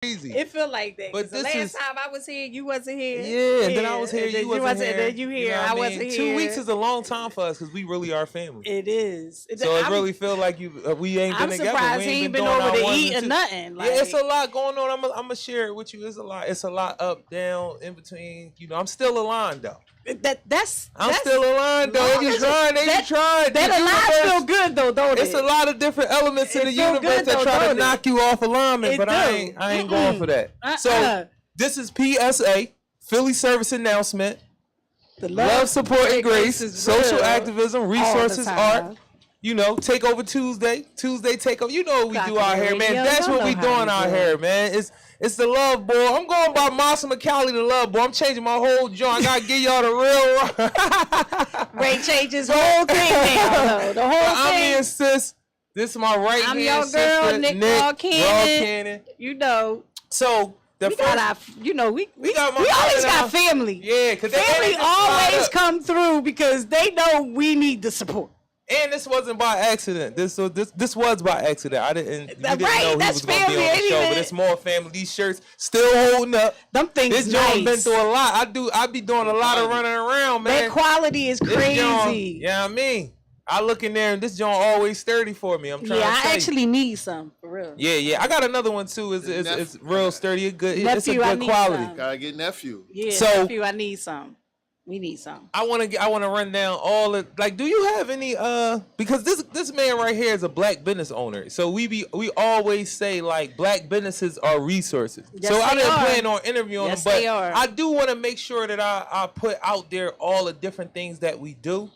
crazy. It feel like that. But the last time I was here, you wasn't here. Yeah, then I was here, you wasn't here. Then you here, I wasn't here. 2 weeks is a long time for us because we really are family. It is. So it really feel like we ain't been together. I'm surprised he ain't been over to eat or nothing. Like, yeah, it's a lot going on. I'm gonna share it with you. It's a lot. It's a lot up, down, in between. You know, I'm still aligned though. I'm still aligned though. They be trying. That aligned feel good though, don't it? It's a lot of different elements in the universe that try to knock you off alignment, but I ain't going for that. So this is PSA, Philly Service Announcement. The love, support, and grace, social activism, resources, art. You know, Takeover Tuesday. Tuesday Takeover. You know what we do out here, man. That's what we doing out here, man. It's the love boy. I'm going by Massa McCallie, the love boy. I'm changing my whole joint. I gotta give y'all the real. Ray changes whole thing now, though. The whole thing. I'm here, sis. This is my right hand sister. I'm your girl, Nick Raw Cannon. You know. So we got our, we always got family. Yeah, because family always come through because they know we need the support. And this wasn't by accident. This was by accident. I didn't. You didn't know he was going to be on the show, but it's more family. These shirts still holding up. Them things. This joint been through a lot. I be doing a lot of running around, man. That quality is crazy. Yeah, I mean, I look in there and this joint always sturdy for me. I'm trying. Yeah, I actually need some for real. Yeah. I got another one too. It's real sturdy. It's a good quality. Gotta get nephew. Yeah, nephew. I need some. We need some. I want to run down all of, like, do you have any because this man right here is a black business owner. So we always say like black businesses are resources. Yes, so I didn't plan on interviewing them, but I do want to make sure that I put out there all the different things that we do.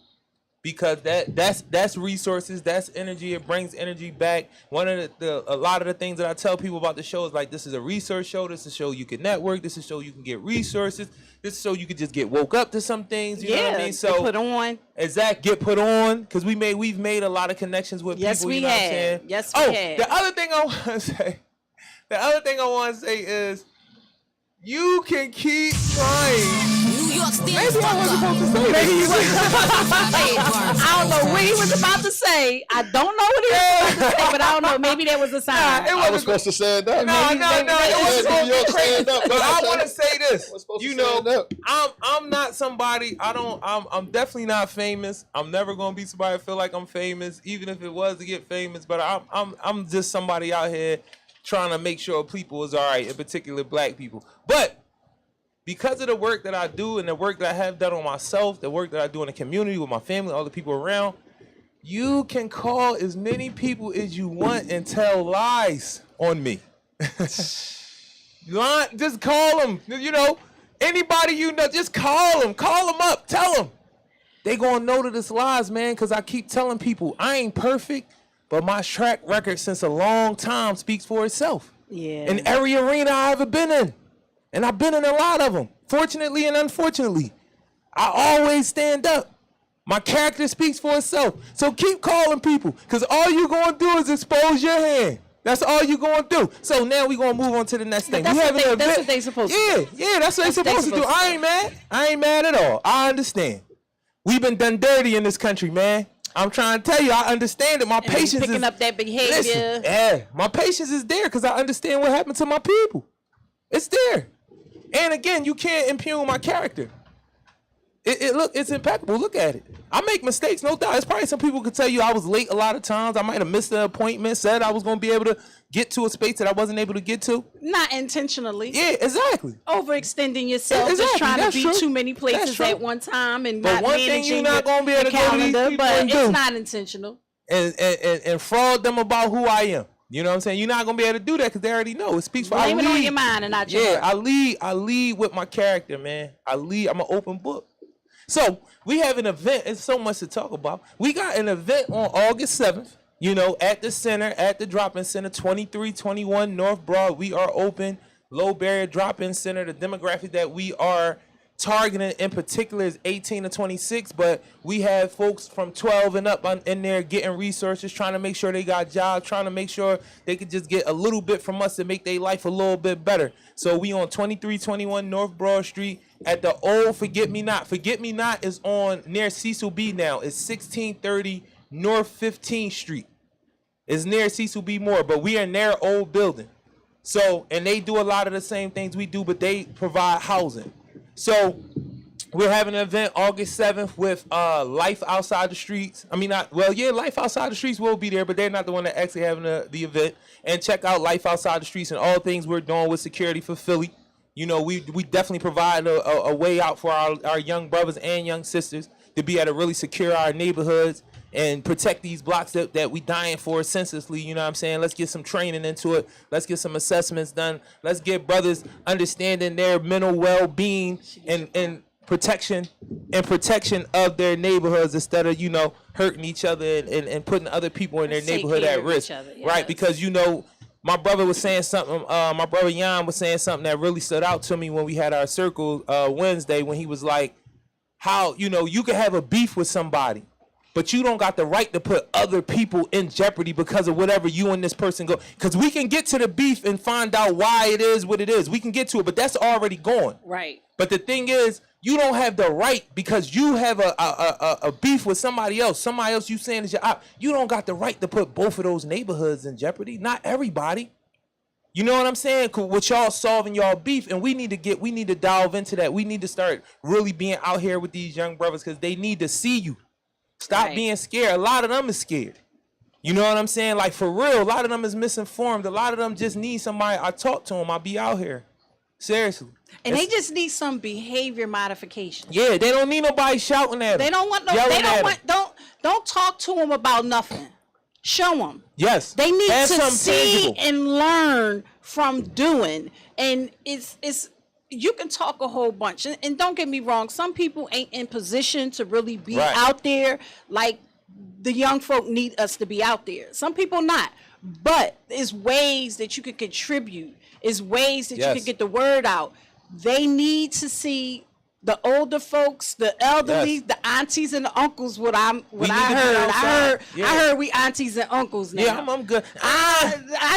Because that's resources, that's energy. It brings energy back. A lot of the things that I tell people about the show is like, this is a research show. This is a show you can network. This is a show you can get resources. This is a show you can just get woke up to some things. You know what I mean? So get put on. Exactly, get put on. Because we've made a lot of connections with people. You know what I'm saying? Yes, we have. The other thing I want to say is, you can keep trying. New York State. Maybe I wasn't supposed to say that. I don't know what he was about to say. I don't know what he was about to say, but I don't know. Maybe there was a sign. I was supposed to stand up. No, it was supposed to be crazy. But I want to say this. You know, I'm not somebody. I'm definitely not famous. I'm never gonna be somebody that feel like I'm famous, even if it was to get famous. But I'm just somebody out here trying to make sure people is all right, in particular black people. But because of the work that I do and the work that I have done on myself, the work that I do in the community with my family, all the people around, you can call as many people as you want and tell lies on me. Just call them. You know, anybody you know, just call them. Call them up. Tell them. They gonna know that it's lies, man, because I keep telling people I ain't perfect. But my track record since a long time speaks for itself. Yeah. In every arena I ever been in. And I've been in a lot of them. Fortunately and unfortunately. I always stand up. My character speaks for itself. So keep calling people. Because all you're going to do is expose your hand. That's all you're going to do. So now we're going to move on to the next thing. That's what they supposed to do. Yeah, that's what they supposed to do. I ain't mad. I ain't mad at all. I understand. We've been done dirty in this country, man. I'm trying to tell you, I understand it. My patience is picking up that behavior. Listen, my patience is there because I understand what happened to my people. It's there. And again, you can't impugn my character. It's impeccable. Look at it. I make mistakes, no doubt. It's probably some people could tell you I was late a lot of times. I might have missed an appointment, said I was going to be able to get to a space that I wasn't able to get to. Not intentionally. Yeah, exactly. Overextending yourself, just trying to be too many places at one time and not managing your calendar, but it's not intentional. And fraud them about who I am. You know what I'm saying? You're not gonna be able to do that because they already know. It speaks for. Blame it on your mind and not your heart. I lead with my character, man. I'm an open book. So we have an event. It's so much to talk about. We got an event on August 7th. You know, at the center, at the drop-in center, 2321 North Broad. We are open. Low barrier drop-in center. The demographic that we are targeting in particular is 18 to 26, but we have folks from 12 and up in there getting resources, trying to make sure they got jobs, trying to make sure they could just get a little bit from us to make their life a little bit better. So we on 2321 North Broad Street at the old Forget Me Not. Forget Me Not is on near Cecil B now. It's 1630 North 15th Street. It's near Cecil B Moore, but we are in their old building. So, and they do a lot of the same things we do, but they provide housing. So we're having an event August 7th with Life Outside the Streets. I mean, Life Outside the Streets will be there, but they're not the one that actually having the event. And check out Life Outside the Streets and all things we're doing with security for Philly. You know, we definitely provide a way out for our young brothers and young sisters to be able to really secure our neighborhoods and protect these blocks that we dying for senselessly. You know what I'm saying? Let's get some training into it. Let's get some assessments done. Let's get brothers understanding their mental well-being and protection of their neighborhoods instead of, hurting each other and putting other people in their neighborhood at risk. Yes. Right? Because, my brother was saying something, my brother Jan was saying something that really stood out to me when we had our circle Wednesday, when he was like, how, you can have a beef with somebody, but you don't got the right to put other people in jeopardy because of whatever you and this person go. Because we can get to the beef and find out why it is what it is. We can get to it, but that's already gone. Right. But the thing is, you don't have the right because you have a beef with somebody else. Somebody else you saying is your op. You don't got the right to put both of those neighborhoods in jeopardy. Not everybody. You know what I'm saying? With y'all solving y'all beef, and we need to delve into that. We need to start really being out here with these young brothers because they need to see you. Stop being scared. A lot of them is scared. You know what I'm saying? Like, for real, a lot of them is misinformed. A lot of them just need somebody. I talk to them. I be out here. Seriously. And they just need some behavior modification. Yeah, they don't need nobody shouting at them. They don't want don't talk to them about nothing. Show them. Yes. They need to see tangible. And learn from doing. And it's you can talk a whole bunch. And don't get me wrong, some people ain't in position to really be out there like the young folk need us to be out there. Some people not. But there's ways that you could contribute. It's ways that you can get the word out. They need to see the older folks, the elderly, the aunties and the uncles. I heard we aunties and uncles now. Yeah, I'm good.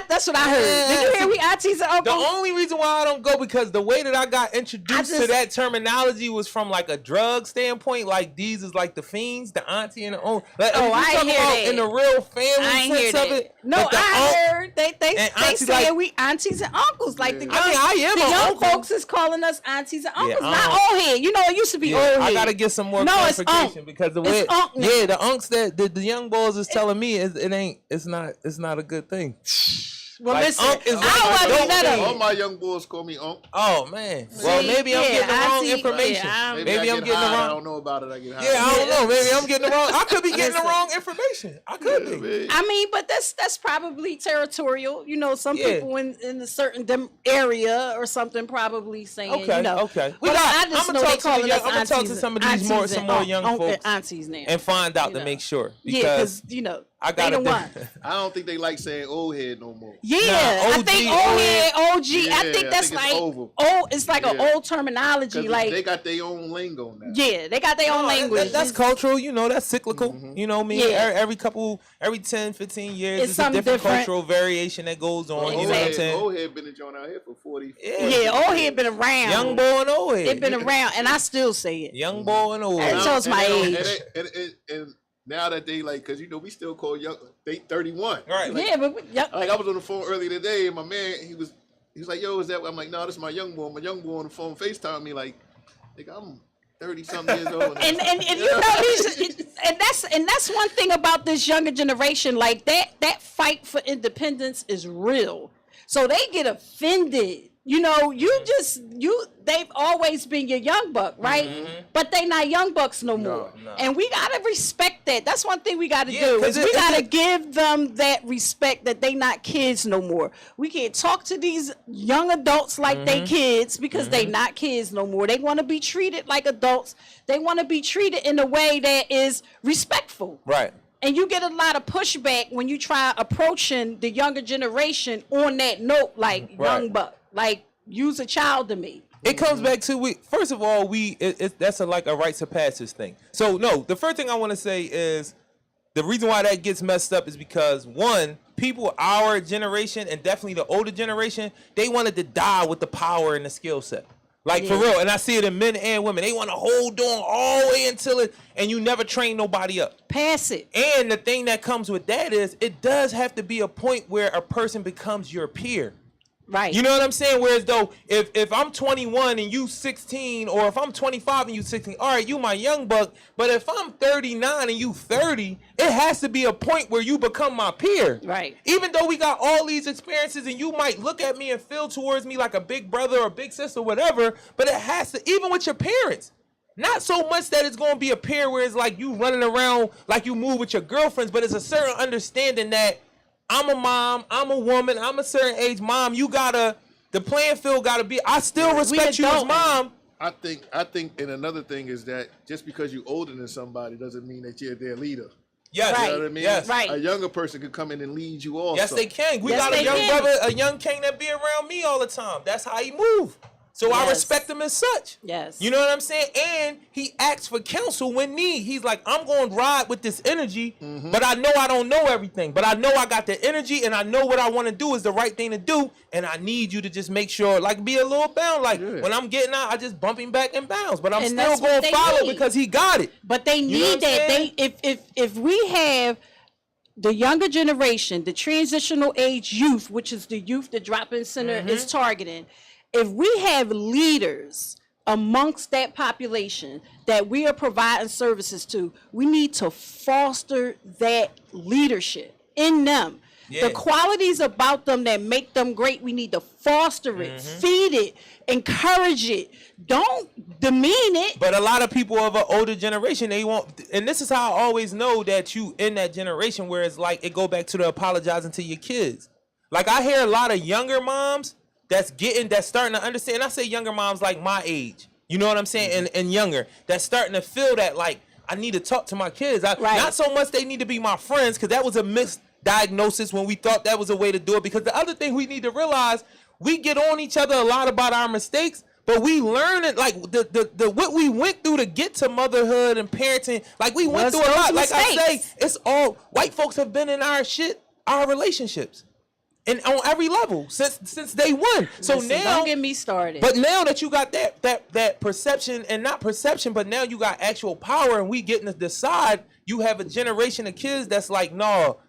That's what I heard. Did you hear we aunties and uncles? The only reason why I don't go because the way that I got introduced to that terminology was from like a drug standpoint. Like these is like the fiends, the auntie and the uncle. Like, I ain't hear that. In the real family sense of it. No, I heard they say we aunties and uncles. Like the young folks is calling us aunties and uncles, not old head. You know, it used to be old head. I gotta get some more clarification because the way the unks that the young boys is telling me it's not a good thing. Well, like, listen, all my young boys call me Unc. Oh man, well maybe I'm getting the wrong information. Maybe I'm getting the wrong. I don't know about it. I get high. Yeah, I don't know. Maybe I'm getting the wrong. I could be getting the wrong information. I could be. I mean, but that's probably territorial. You know, some people in a certain area or something probably saying. Okay, okay. I'm gonna talk to some of these more young folks aunties now and find out to make sure because I got I don't think they like saying old head no more. Yeah, I think old head, OG. Yeah, I think that's like old. It's like an old terminology. Like they got their own lingo now. Yeah, they got their own language. That's cultural. You know, that's cyclical. Mm-hmm. You know, every 10, 15 years, it's a different cultural variation that goes on. Exactly. You know what I'm saying? Old head been in joint out here for 40. Yeah, old head been around. Young boy and old head. They've been around, and I still say it. Young boy and old head. That shows my age. And now that they because we still call young, they 31. Right. Like, like I was on the phone earlier today, and my man, he was like, yo, is that? I'm like, no, this is my young boy. My young boy on the phone FaceTime me like I'm 30-something years old. And you know, and that's one thing about this younger generation. Like that fight for independence is real. So they get offended. You know, they've always been your young buck, right? Mm-hmm. But they not young bucks no more. No. And we gotta respect that. That's one thing we gotta do. We gotta give them that respect that they not kids no more. We can't talk to these young adults like they kids because they not kids no more. They wanna be treated like adults. They wanna be treated in a way that is respectful. Right. And you get a lot of pushback when you try approaching the younger generation on that note, like young buck. Like, use a child to me. It comes back to first of all, that's like a rites of passage thing. So no, the first thing I want to say is the reason why that gets messed up is because one, people our generation and definitely the older generation, they wanted to die with the power and the skill set. Like for real, and I see it in men and women. They want to hold on all the way until it, and you never train nobody up. Pass it. And the thing that comes with that is it does have to be a point where a person becomes your peer. Right. You know what I'm saying? Whereas though, if I'm 21 and you 16, or if I'm 25 and you 16, all right, you my young buck. But if I'm 39 and you 30, it has to be a point where you become my peer. Right. Even though we got all these experiences and you might look at me and feel towards me like a big brother or big sister, whatever, but it has to, even with your parents. Not so much that it's going to be a peer where it's like you running around like you move with your girlfriends, but it's a certain understanding that I'm a mom, I'm a woman, I'm a certain age mom. You gotta, the playing field gotta be, I still respect you as mom. I think, and another thing is that just because you're older than somebody doesn't mean that you're their leader. Yes. Right. You know what I mean? Yes. Right. A younger person could come in and lead you also. Yes, they can. We Yes, got a they young can. brother, a young king that be around me all the time. That's how he move. So I Yes. respect him as such. Yes. You know what I'm saying? And he asks for counsel when need. He's like, I'm going to ride with this energy, but I know I don't know everything. But I know I got the energy, and I know what I want to do is the right thing to do. And I need you to just make sure, like, be a little bound. Like, when I'm getting out, I just bump him back in bounds. But I'm And still that's what going to they follow need. because he got it. But they know need what I'm that. saying? If we have the younger generation, the transitional age youth, which is the youth the drop-in center is targeting, if we have leaders amongst that population that we are providing services to, we need to foster that leadership in them. Yeah. The qualities about them that make them great, we need to foster it, feed it, encourage it. Don't demean it. But a lot of people of an older generation, they won't, and this is how I always know that you in that generation where it's like it go back to the apologizing to your kids. Like I hear a lot of younger moms that's starting to understand. And I say younger moms like my age, you know what I'm saying, and younger, that's starting to feel that like I need to talk to my kids. Right. Not so much they need to be my friends, because that was a misdiagnosis when we thought that was a way to do it. Because the other thing we need to realize, we get on each other a lot about our mistakes, but we learn it, like the what we went through to get to motherhood and parenting. Like we went through a lot. Like I say, it's all white folks have been in our shit, our relationships, and on every level since day one. So Listen, now, don't get me started. but now that you got that perception, and not perception, but now you got actual power, and we getting to decide. You have a generation of kids that's like, no,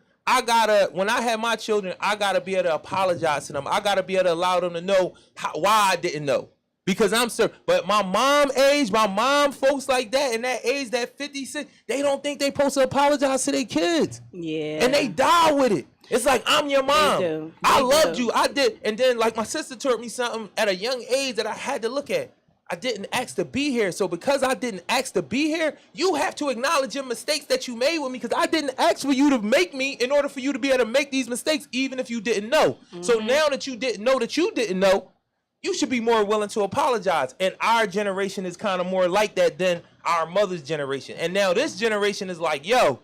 when I have my children, I gotta be able to apologize to them. I gotta be able to allow them to know why I didn't know. Because I'm sure, but my mom folks like that, in that age, that 56, they don't think they supposed to apologize to their kids. Yeah. And they die with it. It's like, I'm your mom. They do. I They loved do. you. I did. And then, like, my sister taught me something at a young age that I had to look at. I didn't ask to be here. So because I didn't ask to be here, you have to acknowledge your mistakes that you made with me, because I didn't ask for you to make me in order for you to be able to make these mistakes, even if you didn't know. So now that you didn't know, you should be more willing to apologize. And our generation is kind of more like that than our mother's generation. And now this generation is like, yo,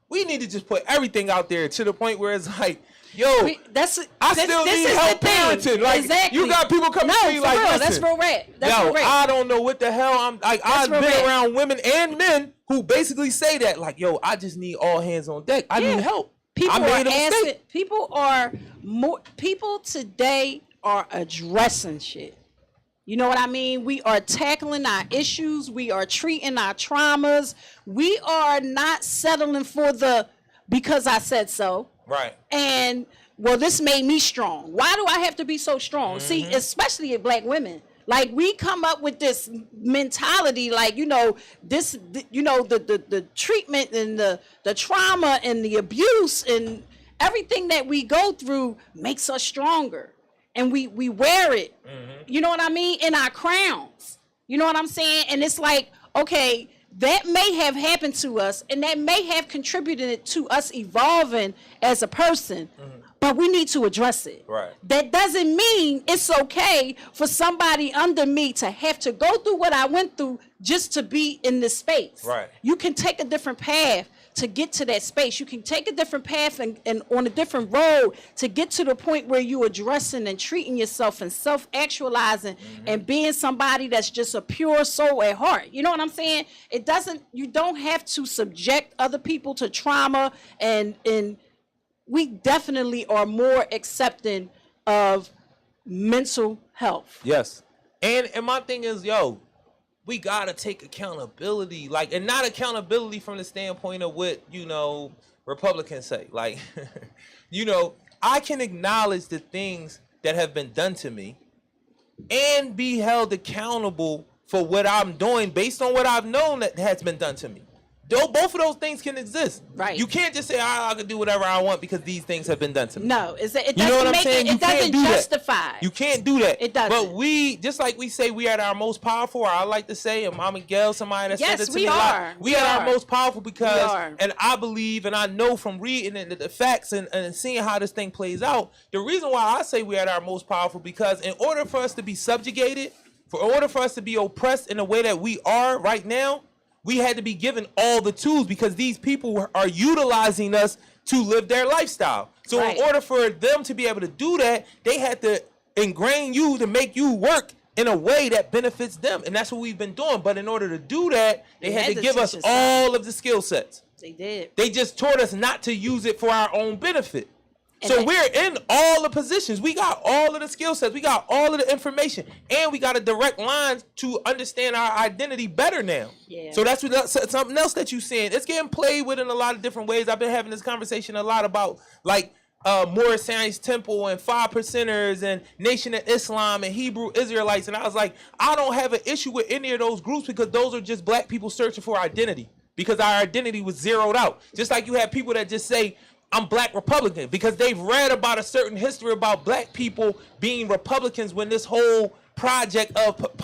we need to just put everything out there to the point where it's like, yo, I still need help parenting. Like, exactly. You got people coming to me like, real. listen, That's real rap. That's yo, real rap. I don't know what the hell I'm like. I've real been rap. around women and men who basically say that, like, yo, I just need all hands on deck. I need help. People I are made a asking. mistake. People today are addressing shit. You know what I mean? We are tackling our issues. We are treating our traumas. We are not settling for the because I said so. Right. And well, this made me strong. Why do I have to be so strong? See, especially at black women. Like, we come up with this mentality, like, the treatment and the trauma and the abuse and everything that we go through makes us stronger. And we wear it, you know what I mean, in our crowns. You know what I'm saying? And it's like, okay, that may have happened to us, and that may have contributed to us evolving as a person, but we need to address it. Right. That doesn't mean it's okay for somebody under me to have to go through what I went through just to be in this space. Right. You can take a different path to get to that space. You can take a different path and on a different road to get to the point where you're addressing and treating yourself and self-actualizing and being somebody that's just a pure soul at heart. You know what I'm saying? You don't have to subject other people to trauma, and we definitely are more accepting of mental health. Yes. And my thing is, yo, we gotta take accountability, like, and not accountability from the standpoint of what, Republicans say. Like, I can acknowledge the things that have been done to me and be held accountable for what I'm doing based on what I've known that has been done to me. Both of those things can exist. Right. You can't just say, I can do whatever I want because these things have been done to me. No, it doesn't You know what I'm make saying? it, You it doesn't can't do that. justify. You can't do that. It doesn't. But we, just like we say we at our most powerful, or I like to say, and Mama Gail, somebody that said it to me a lot. We at our most powerful because, and I believe, and I know from reading the facts and seeing how this thing plays out, the reason why I say we at our most powerful, because in order for us to be subjugated, in order for us to be oppressed in the way that we are right now, we had to be given all the tools because these people are utilizing us to live their lifestyle. So Right. in order for them to be able to do that, they had to ingrain you to make you work in a way that benefits them. And that's what we've been doing. But in order to do that, they had to give us all of the skill sets. They did. They just taught us not to use it for our own benefit. And So we're in all the positions. We got all of the skill sets. We got all of the information. And we got a direct line to understand our identity better now. Yeah. So that's something else that you're seeing. It's getting played with in a lot of different ways. I've been having this conversation a lot about like Morris Science Temple and 5%ers and Nation of Islam and Hebrew Israelites. And I was like, I don't have an issue with any of those groups because those are just black people searching for identity because our identity was zeroed out. Just like you have people that just say, I'm black Republican because they've read about a certain history about black people being Republicans when this whole project of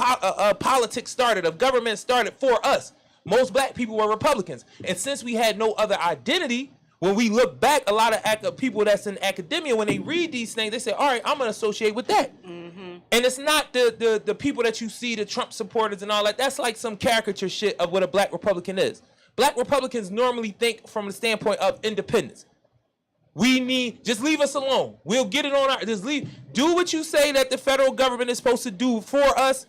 politics started, of government started for us. Most black people were Republicans. And since we had no other identity, when we look back, a lot of people that's in academia, when they read these things, they say, all right, I'm going to associate with that. Mm-hmm. And it's not the people that you see, the Trump supporters and all that. That's like some caricature shit of what a black Republican is. Black Republicans normally think from the standpoint of independence. Just leave us alone. We'll get it on our, do what you say that the federal government is supposed to do for us,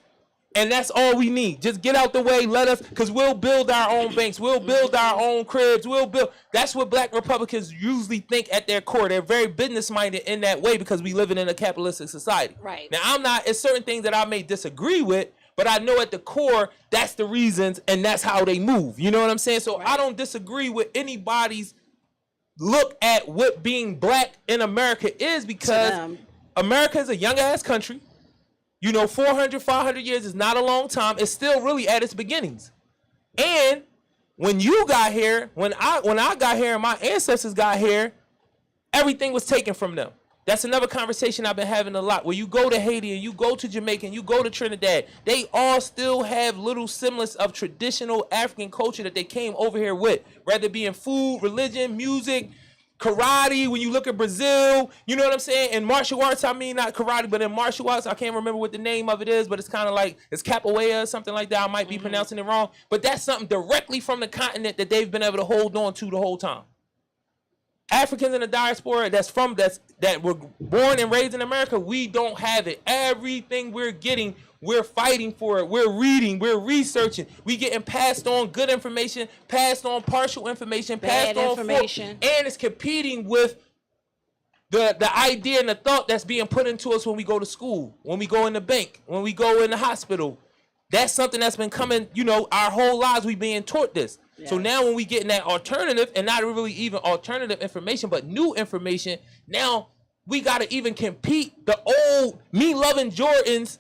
and that's all we need. Just get out the way, because we'll build our own banks, we'll build our own cribs, that's what black Republicans usually think at their core. They're very business-minded in that way because we live in a capitalistic society. Right. Now, it's certain things that I may disagree with, but I know at the core, that's the reasons, and that's how they move. You know what I'm saying? So I don't disagree with anybody's look at what being black in America is because America is a young ass country. 400, 500 years is not a long time. It's still really at its beginnings. And when you got here, when I got here and my ancestors got here, everything was taken from them. That's another conversation I've been having a lot. Where you go to Haiti and you go to Jamaica and you go to Trinidad, they all still have little semblance of traditional African culture that they came over here with, whether it be in food, religion, music, karate. When you look at Brazil, you know what I'm saying? In martial arts, I mean not karate, but in martial arts, I can't remember what the name of it is, but it's kind of like, it's capoeira or something like that. I might be pronouncing it wrong, but that's something directly from the continent that they've been able to hold on to the whole time. Africans in the diaspora that were born and raised in America, we don't have it. Everything we're getting, we're fighting for it. We're reading, we're researching. We getting passed on good information, passed on partial information, Bad passed information. on and it's competing with the idea and the thought that's being put into us when we go to school, when we go in the bank, when we go in the hospital. That's something that's been coming, our whole lives we being taught this. Yeah. So now when we get in that alternative, and not really even alternative information, but new information, now we got to even compete the old me loving Jordans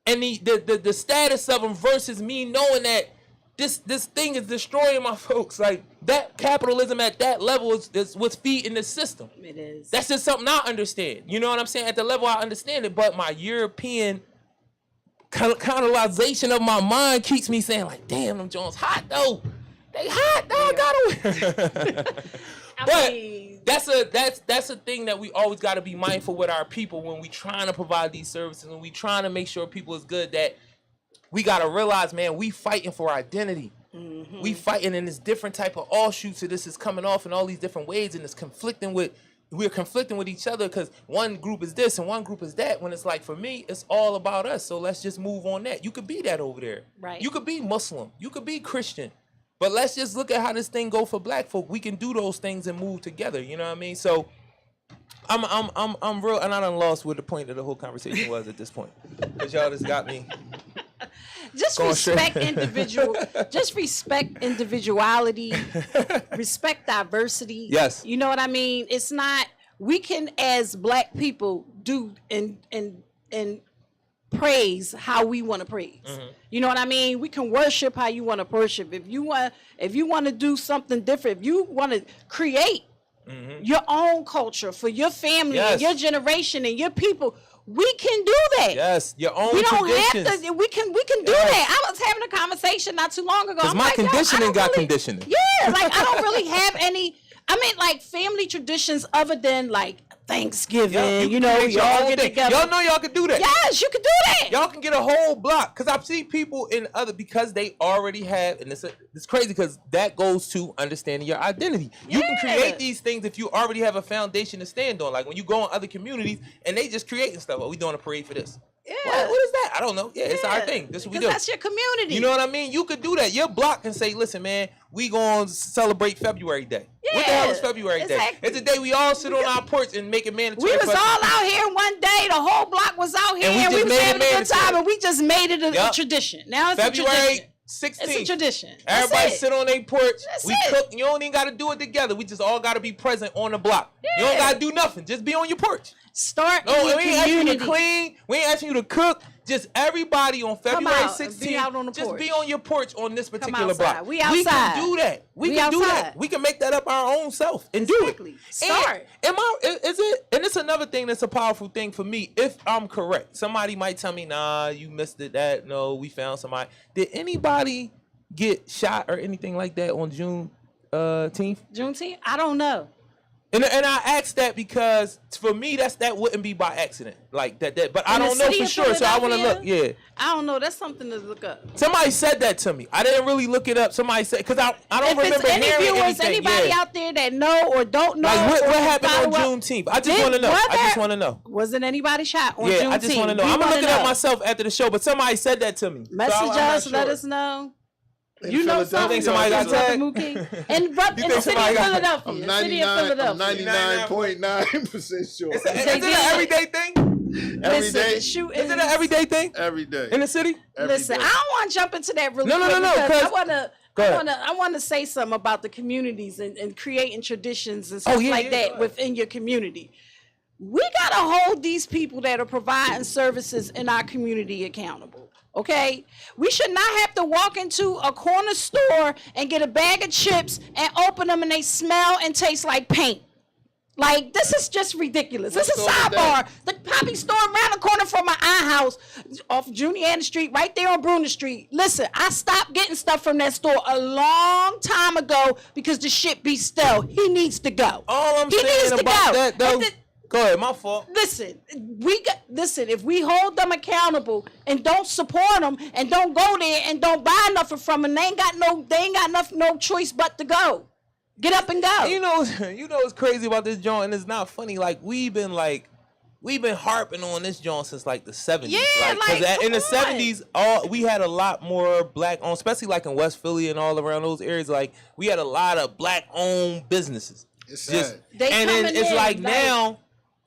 and the status of them versus me knowing that this thing is destroying my folks. Like, that capitalism at that level is what's feeding the system. It is. That's just something I understand. You know what I'm saying? At the level I understand it, but my European colonization of my mind keeps me saying, like, damn, them Jones hot though. They hot, dog. That's a thing that we always got to be mindful with our people when we trying to provide these services and we trying to make sure people is good. That we got to realize, man, we fighting for identity. Mm-hmm. We fighting in this different type of offshoots. So this is coming off in all these different ways, and we're conflicting with each other because one group is this and one group is that. When it's like, for me, it's all about us. So let's just move on that. You could be that over there. Right. You could be Muslim. You could be Christian. But let's just look at how this thing go for black folk. We can do those things and move together. You know what I mean? So I'm real, and I done lost what the point of the whole conversation was at this point. Because y'all just got me. Just respect individuality, respect diversity. Yes. You know what I mean? It's not, we can, as black people, do and praise how we want to praise. You know what I mean? We can worship how you want to worship. If you want to do something different, if you want to create your own culture for your family and your generation and your people, we can do that. Yes, your own We don't traditions. have to. We can do that. I was having a conversation not too long ago. Because my like, conditioning got really, conditioning. Yeah, like I don't really have any. I mean, like family traditions other than like Thanksgiving. Yeah, you know, create your y'all own get thing. together. Y'all know y'all can do that. Yes, you can do that. Y'all can get a whole block. Because I've seen people in other, because they already have, and it's crazy because that goes to understanding your identity. You can create these things if you already have a foundation to stand on. Like when you go in other communities and they just creating stuff. Oh, we doing a parade for this. Yeah. What is that? I don't know. Yeah, it's our thing. This is what we do. That's your community. You know what I mean? You could do that. Your block can say, listen, man, we going to celebrate February Day. What the hell is February Day? It's a day we all sit on our porch and make it mandatory. We was all out here one day. The whole block was out here. And we was having a good time. And we just made it a tradition. Now it's February a tradition. 16th. It's a tradition. Everybody sit on their porch. That's we it. cook. You don't even got to do it together. We just all got to be present on the block. You don't got to do nothing. Just be on your porch. Start No, in your we ain't asking you community. to clean. We ain't asking you to cook. Just everybody on February out and 16th. be out on the just porch. be on your porch on this particular outside. block. We outside. We can do that. We can do outside. that. We can make that up our own self and Exactly. do it. Start. And is it? And it's another thing that's a powerful thing for me. If I'm correct, somebody might tell me, "Nah, you missed it. That no, we found somebody." Did anybody get shot or anything like that on June 10th? Juneteenth? I don't know. And I asked that because for me that wouldn't be by accident like that. But I In the don't know city for of sure, so I want to look. Philadelphia? Yeah, I don't know. That's something to look up. somebody said that to me. I didn't really look it up. Somebody said because I don't If remember it's any hearing viewers, anything. anybody Yeah. out there that know or don't know, Like what or happened on follow up, Juneteenth? I just want to know. I just want to know. Wasn't anybody shot on Yeah, Juneteenth? I just want to know. We I'm gonna wanna look it up know. myself after the show, but somebody said that to me. Message So I'm not us, let sure. us know. In You know Philadelphia, something. somebody got tagged? In You the think city of somebody got- Philadelphia. I'm City of 99. Philadelphia. I'm 99.9% sure. Is it did. an everyday thing? Every Listen, day. the shooting. Is it an everyday thing Every day. in the city? Every Listen, day. I don't want to jump into that really No, quick because because- Go ahead. I want to say something about the communities and creating traditions and stuff yeah, like yeah, that go ahead. within your community. We gotta hold these people that are providing services in our community accountable. Okay, we should not have to walk into a corner store and get a bag of chips and open them and they smell and taste like paint. Like, this is just ridiculous. This is What's wrong with sidebar. The poppy store around the corner from my aunt house off Juniata Street, right there on Bruner Street. Listen, I stopped getting stuff from that store a long time ago because the shit be stale. He needs to go. All I'm He saying needs to about go. that, though. And the- Go ahead, my fault. Listen, if we hold them accountable and don't support them and don't go there and don't buy nothing from them, they ain't got no choice but to go. Get up and go. You know what's crazy about this joint, and it's not funny. Like we've been harping on this joint since like the 70s. Yeah, because like, in the come on. 70s, we had a lot more black owned, especially like in West Philly and all around those areas. Like we had a lot of black owned businesses. It's Just sad. They and coming it's in, like now.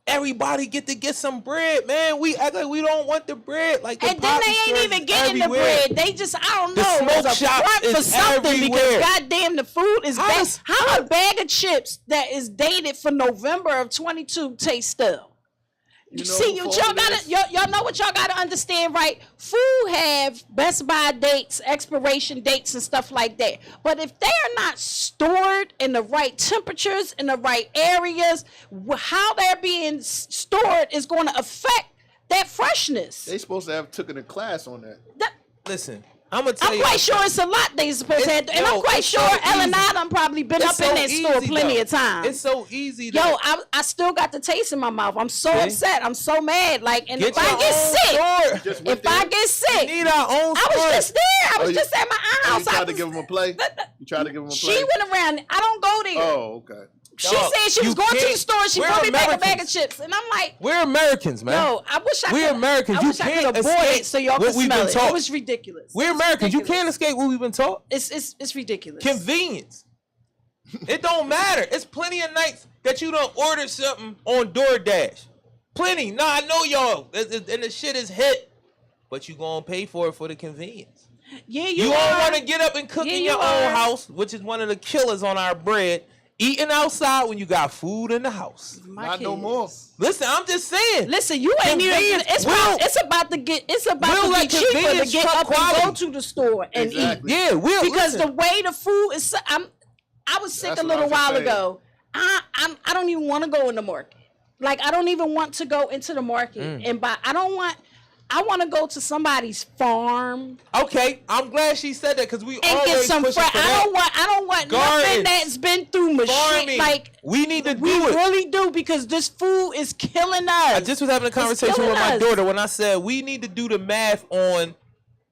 Everybody get some bread, man. We act like we don't want the bread. Like the And then poppy they ain't stores even is getting the everywhere. bread. They just, I don't The know, smoke it's a shop front for is something everywhere. because goddamn the food is bad. How's- How a bag of chips that is dated for November of 22 tastes stale? You know See, who y'all fault it gotta, is? y'all know what y'all gotta understand, right? Food have best by dates, expiration dates, and stuff like that. But if they are not stored in the right temperatures, in the right areas, how they're being stored is going to affect that freshness. They supposed to have taken a class on that. Listen, I'm gonna tell I'm you. quite sure it's a lot they supposed to have, and I'm quite it's sure so Ellen easy. Adam probably been It's up in so that store easy, plenty though. of times. It's so easy. Yo, That I still got the taste in my mouth. I'm so See? upset. I'm so mad. Like, and Get if I your get own sick, store. Just went if I there? get sick, We need our own I was store. just there. I was you- just at my aunt's house. You tried I to was- give them a play? You tried to give them a play? She went around. I don't go there. Oh, okay. She Dog, said she you was going to the can't- store. She we're brought me back a bag of Americans. chips, and I'm like, We're Americans, man. yo, I wish I We're could. Americans. I You wish I can't could avoid escape it so y'all what could we've smell been it. taught. It was ridiculous. We're It's Americans. You ridiculous. can't escape what we've been taught. It's ridiculous. Convenience. It don't matter. It's plenty of nights that you don't order something on DoorDash. Plenty. Nah, I know y'all. And the shit is hit. But you gonna pay for it for the convenience. Yeah, You are. all want to get up and cook Yeah, in you your are. own house, which is one of the killers on our bread, Eating outside when you got food in the house. Not no more. Listen, I'm just saying. Listen, you ain't even. It's about to be cheaper to get up and go to the store and eat. Yeah, because the way the food is. I was sick a little while ago. I don't even want to go in the market. Like, I don't even want to go into the market and buy. I want to go to somebody's farm. Okay, I'm glad she said that because we and always get some pushing for that. I don't want nothing that's been through machine. Like, we need to do it. We really do, because this food is killing us. I just was having a conversation with my daughter when I said we need to do the math on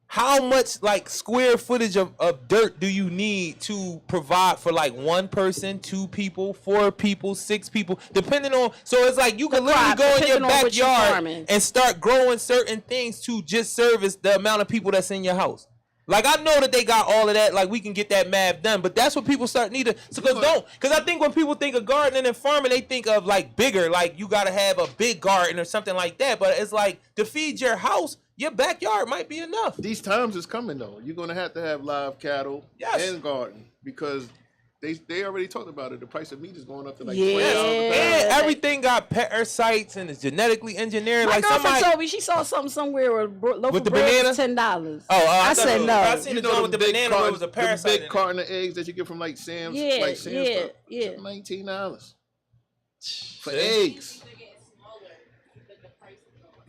how much like square footage of dirt do you need to provide for like one person, 2 people, 4 people, 6 people, depending on. So it's like you can literally go in your backyard and start growing certain things to just service the amount of people that's in your house. Like, I know that they got all of that, like we can get that math done, but that's what people start needing. So because I think when people think of gardening and farming, they think of like bigger, like you gotta have a big garden or something like that. But it's like to feed your house, your backyard might be enough. These times is coming though. You're gonna have to have live cattle and garden, because they already talked about it. The price of meat is going up to like $20. And everything got parasites and it's genetically engineered. My like girlfriend told me she saw something somewhere where loaf with of bread was $10. I said no. I seen the joint with the banana where it was a parasite. The big carton of eggs that you get from like Sam's, stuff. $19 for eggs.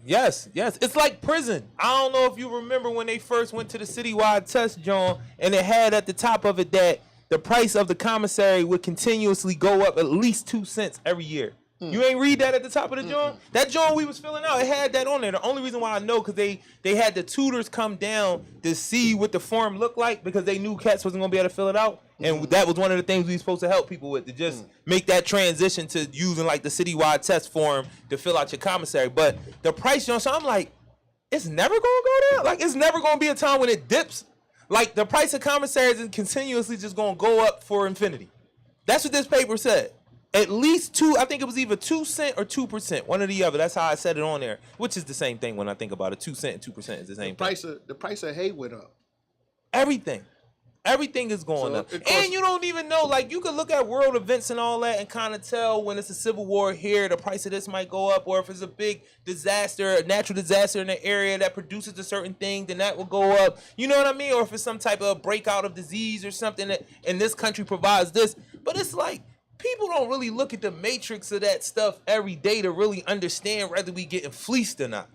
Yes. It's like prison. I don't know if you remember when they first went to the citywide test, John, and it had at the top of it that the price of the commissary would continuously go up at least 2 cents every year. You ain't read that at the top of the joint? That joint we was filling out, it had that on there. The only reason why I know, because they had the tutors come down to see what the form looked like, because they knew cats wasn't going to be able to fill it out. And that was one of the things we were supposed to help people with, to just make that transition to using like the citywide test form to fill out your commissary. But the price, so I'm like, it's never going to go down? Like, it's never going to be a time when it dips? Like, the price of commissaries is continuously just going to go up for infinity. That's what this paper said. At least I think it was either 2 cents or 2%, one or the other. That's how I said it on there, which is the same thing when I think about it. 2 cents and 2% is the same thing. The price of hay went up. Everything is going up. And you don't even know, like, you can look at world events and all that and kind of tell when it's a civil war here, the price of this might go up, or if it's a big disaster, a natural disaster in the area that produces a certain thing, then that will go up. You know what I mean? Or if it's some type of breakout of disease or something that in this country provides this. But it's like, people don't really look at the matrix of that stuff every day to really understand whether we getting fleeced or not.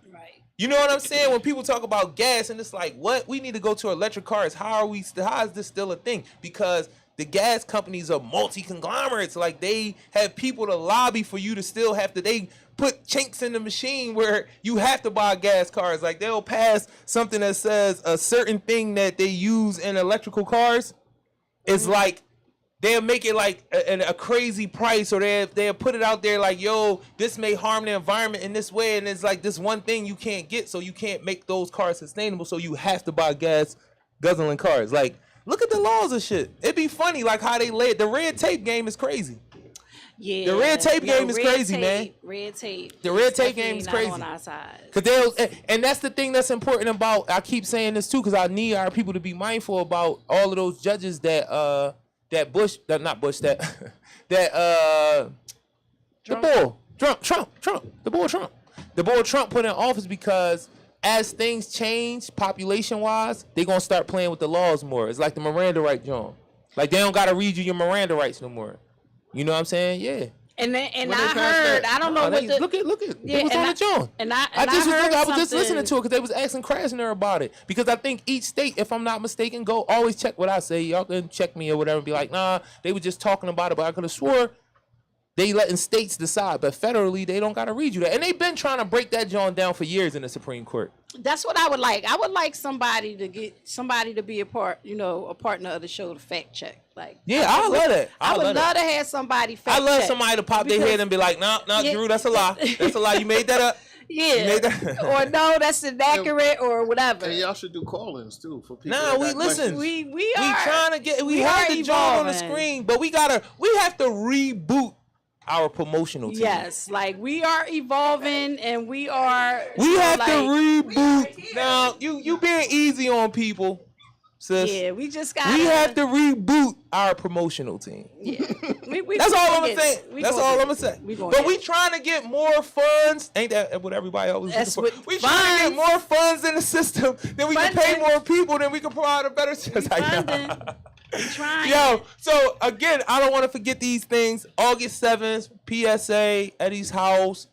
You know what I'm saying? When people talk about gas and it's like, what? We need to go to electric cars. How is this still a thing? Because the gas companies are multi-conglomerates. Like, they have people to lobby for you to still have to, they put chinks in the machine where you have to buy gas cars. Like, they'll pass something that says a certain thing that they use in electrical cars is like, they'll make it like a crazy price, or they'll put it out there like, yo, this may harm the environment in this way, and it's like this one thing you can't get, so you can't make those cars sustainable, so you have to buy gas guzzling cars. Like, look at the laws of shit. It'd be funny like how they lay it. The red tape game is crazy. Yeah, the red tape game is crazy, man. Red tape. The red tape game is crazy. On our side. And that's the thing that's important about, I keep saying this too, because I need our people to be mindful about all of those judges that the bull Trump put in office, because as things change population-wise, they're going to start playing with the laws more. It's like the Miranda rights, John. Like, they don't got to read you your Miranda rights no more. You know what I'm saying? Yeah. And I heard, I don't know what the... Look at. Yeah, it was on the John. I was just listening to it because they was asking Krasner about it. Because I think each state, if I'm not mistaken, always check what I say. Y'all can check me or whatever and be like, nah, they were just talking about it, but I could have swore they letting states decide. But federally, they don't got to read you that. And they've been trying to break that John down for years in the Supreme Court. That's what I would like. I would like somebody to be a partner of the show to fact check. Like, yeah, I love that. I would love to have somebody fact check. I love somebody to pop their head and be like, nah, Drew, that's a lie. That's a lie. You made that up. Yeah. Or no, that's inaccurate or whatever. And y'all should do call-ins too for people. Nah, we listen. We trying to get. We have the John on the screen, but we have to reboot our promotional team. Yes, like we are evolving and we are. We have to reboot. Now, you being easy on people. sis. Yeah, we just got. We have to reboot our promotional team. Yeah, That's all I'm gonna say. That's all I'm gonna say. But we get trying to get more funds. Ain't that what everybody always That's looking for? what We trying to get more funds in the system. Then we can pay Funding. more people. Then we can provide a better service. funding. Trying. Yo, so again, I don't want to forget these things. August 7th, PSA, Eddie's house,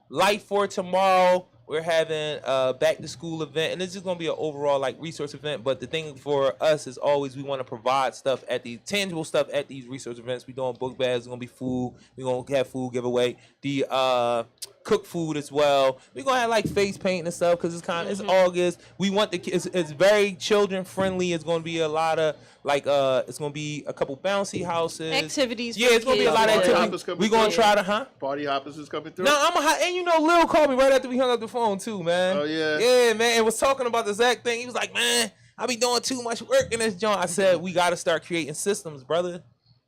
Light for Tomorrow. We're having a back to school event, and it's just gonna be an overall like resource event. But the thing for us is always we want to provide stuff at these tangible stuff at these resource events. We doing book bags, it's gonna be food. We're gonna have food giveaway. The cook food as well. We're gonna have like face paint and stuff because it's kind of it's August. We want the kids. It's very children friendly. It's gonna be a lot of like it's gonna be a couple bouncy houses, Activities. Yeah, it's gonna be a lot of Party activities. hoppers We're gonna try to Party hoppers is coming through. No, and you know, Lil called me right after we hung up the phone too, man. Oh yeah. Yeah, man, and was talking about the exact thing. He was like, man, I be doing too much work in this joint. I said, we got to start creating systems, brother.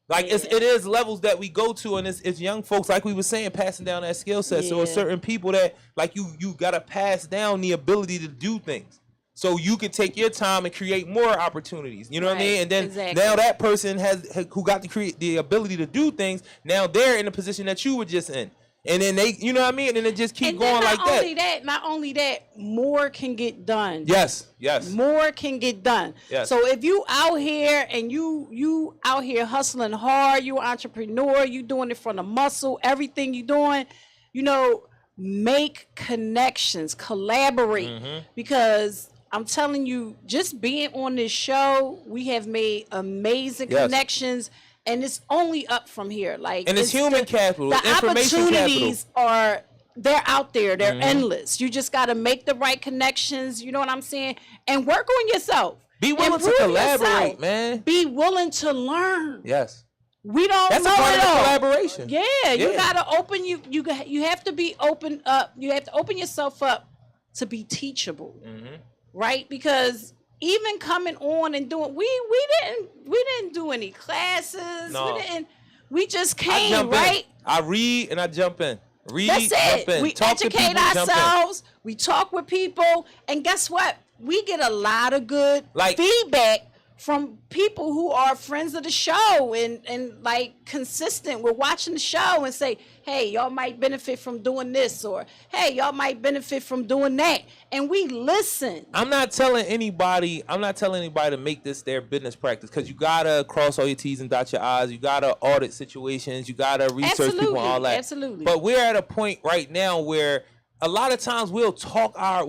Like it is levels that we go to, and it's young folks, like we were saying, passing down that skill set. So it's certain people that like you gotta pass down the ability to do things, so you can take your time and create more opportunities. You know what I mean? And then now that person who got to create the ability to do things. Now they're in the position that you were just in. And then they, you know what I mean? And then it just keep going like that. Not only that, more can get done. Yes. More can get done. Yes. So if you out here and you out here hustling hard, you an entrepreneur, you doing it from the muscle, everything you doing, you know, make connections, collaborate. Because I'm telling you, just being on this show, we have made amazing connections. And it's only up from here. Like, and it's human capital, the information opportunities capital. They're out there. They're endless. You just got to make the right connections. You know what I'm saying? And work on yourself. Be willing to collaborate, man. Be willing to learn. Yes. We don't That's know a part it of the all. collaboration. Yeah, you gotta open you have to be open up. You have to open yourself up to be teachable, right? Because even coming on and doing, we didn't do any classes. No. We just came, right? I read and I jump in. That's jump it. in. We Talk to educate people, jump in. ourselves. We talk with people, and guess what? We get a lot of good feedback from people who are friends of the show and like consistent with watching the show and say, hey, y'all might benefit from doing this, or hey, y'all might benefit from doing that. And we listen. I'm not telling anybody to make this their business practice, because you gotta cross all your T's and dot your I's. You gotta audit situations. You gotta research people and all that. Absolutely. But we're at a point right now where a lot of times we'll talk our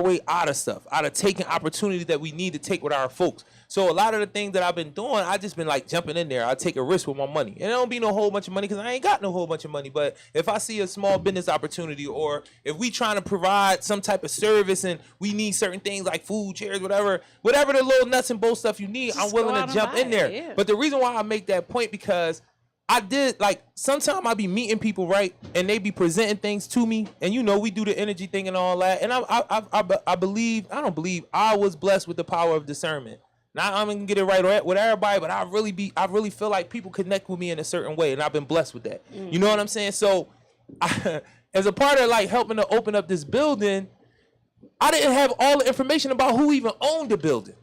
way out of stuff, out of taking opportunity that we need to take with our folks. So a lot of the things that I've been doing, I just been like jumping in there. I take a risk with my money. And it don't be no whole bunch of money because I ain't got no whole bunch of money. But if I see a small business opportunity, or if we trying to provide some type of service and we need certain things like food, chairs, whatever the little nuts and bolts stuff you need, Just I'm willing to jump in there. Yeah. But the reason why I make that point, because I did, like, sometimes I be meeting people, right, and they be presenting things to me, and you know we do the energy thing and all that, and I was blessed with the power of discernment. Now I'm gonna get it right with everybody, but I really feel like people connect with me in a certain way, and I've been blessed with that. You know what I'm saying? So, as a part of like helping to open up this building, I didn't have all the information about who even owned the building.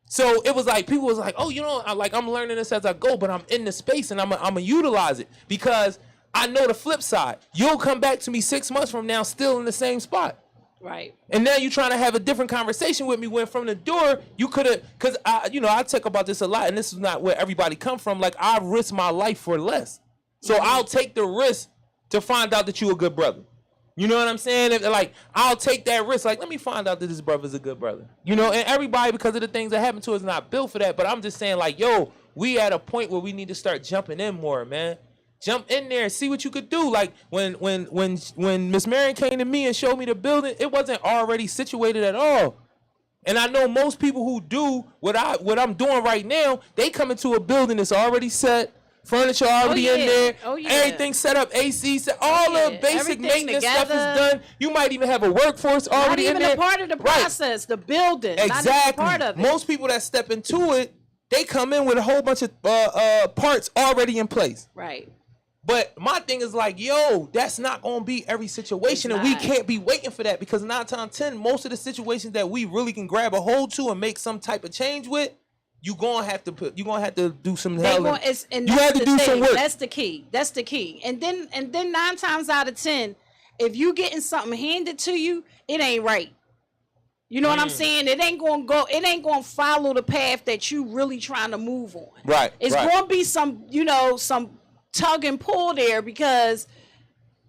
So it was like people was like, oh, you know, I'm learning this as I go, but I'm in the space and I'm gonna utilize it, because I know the flip side. You'll come back to me 6 months from now still in the same spot. Right. And now you're trying to have a different conversation with me, when from the door you could have, because I talk about this a lot, and this is not where everybody come from. Like, I risk my life for less, so I'll take the risk to find out that you a good brother. You know what I'm saying? Like, I'll take that risk. Like, let me find out that this brother's a good brother. You know, and everybody, because of the things that happen to us, is not built for that. But I'm just saying, like, yo, we at a point where we need to start jumping in more, man. Jump in there and see what you could do. Like, when Miss Marion came to me and showed me the building, it wasn't already situated at all. And I know most people who do what I'm doing right now, they come into a building that's already set, furniture already in there, everything set up, AC set, all the basic Everything maintenance together. stuff is done. You might even have a workforce already in there. Not even a part of the process, the building. Exactly. Not even part of it. Most people that step into it, they come in with a whole bunch of parts already in place. Right. But my thing is like, yo, that's not gonna be every situation, and we can't be waiting for that because 9 times 10, most of the situations that we really can grab a hold to and make some type of change with, you gonna have to do some hell. You have to do some work. That's the key. That's the key. And then 9 times out of 10, if you getting something handed to you, it ain't right. You know what I'm saying? It ain't gonna follow the path that you really trying to move on. Right. It's gonna be some tug and pull there because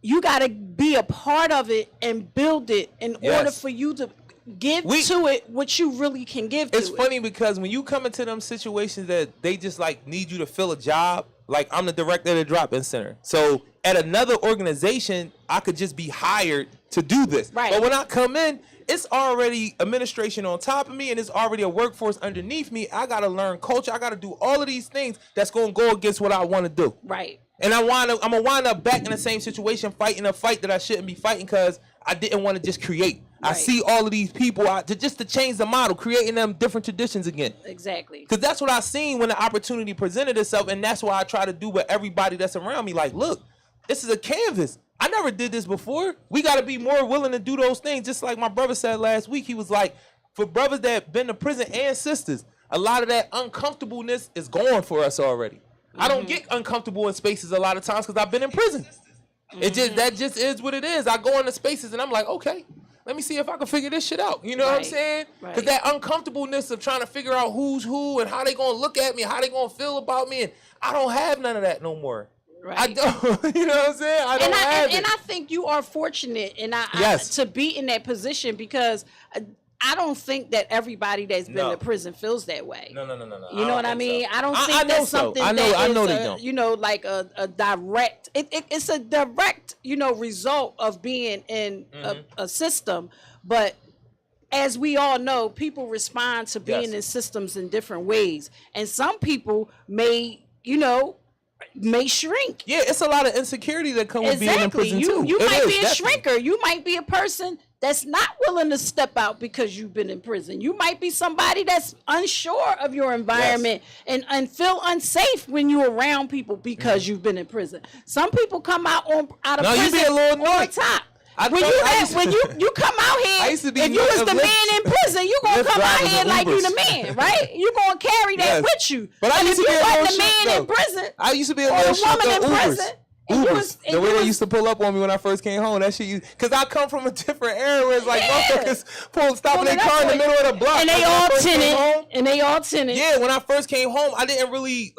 you gotta be a part of it and build it in order for you to give to it what you really can give to it. It's funny because when you come into them situations that they just like need you to fill a job, like I'm the director of the drop-in center. So at another organization, I could just be hired to do this. Right. But when I come in, it's already administration on top of me and it's already a workforce underneath me. I got to learn culture. I got to do all of these things that's going to go against what I want to do. Right. And I'm going to wind up back in the same situation, fighting a fight that I shouldn't be fighting because I didn't want to just create. Right. I see all of these people just to change the model, creating them different traditions again. Exactly. Because that's what I seen when the opportunity presented itself, and that's why I try to do with everybody that's around me. Like, look, this is a canvas. I never did this before. We got to be more willing to do those things. Just like my brother said last week, he was like, for brothers that been to prison and sisters, a lot of that uncomfortableness is gone for us already. I don't get uncomfortable in spaces a lot of times because I've been in prison. That just is what it is. I go into spaces and I'm like, okay, let me see if I can figure this shit out. You know what I'm saying? Because that uncomfortableness of trying to figure out who's who and how they gonna look at me, how they gonna feel about me, and I don't have none of that no more. Right. I don't. You know what I'm saying? I don't have it. And I think you are fortunate, to be in that position because I don't think that everybody that's been in prison feels that way. No. You know what I mean? So. I don't think that's something I know they don't. You know, like a direct. It's a direct, result of being in a system. But as we all know, people respond to being in systems in different ways, and some people may shrink. Yeah, it's a lot of insecurity that comes with being in prison too. You might be a shrinker. You might be a person that's not willing to step out because you've been in prison. You might be somebody that's unsure of your environment and feel unsafe when you're around people because you've been in prison. Some people come out of prison you be a little on top. When you come out here, if you was the man in prison, you gonna come out here like you the man, right? You gonna carry that with you. But I used to be a little the man in prison. I used to be a little woman in prison. Ubers. The way they used to pull up on me when I first came home, that shit. Because I come from a different area where it's like motherfuckers stopping their car in the middle of the block. And they all tinted. Yeah, when I first came home, I didn't really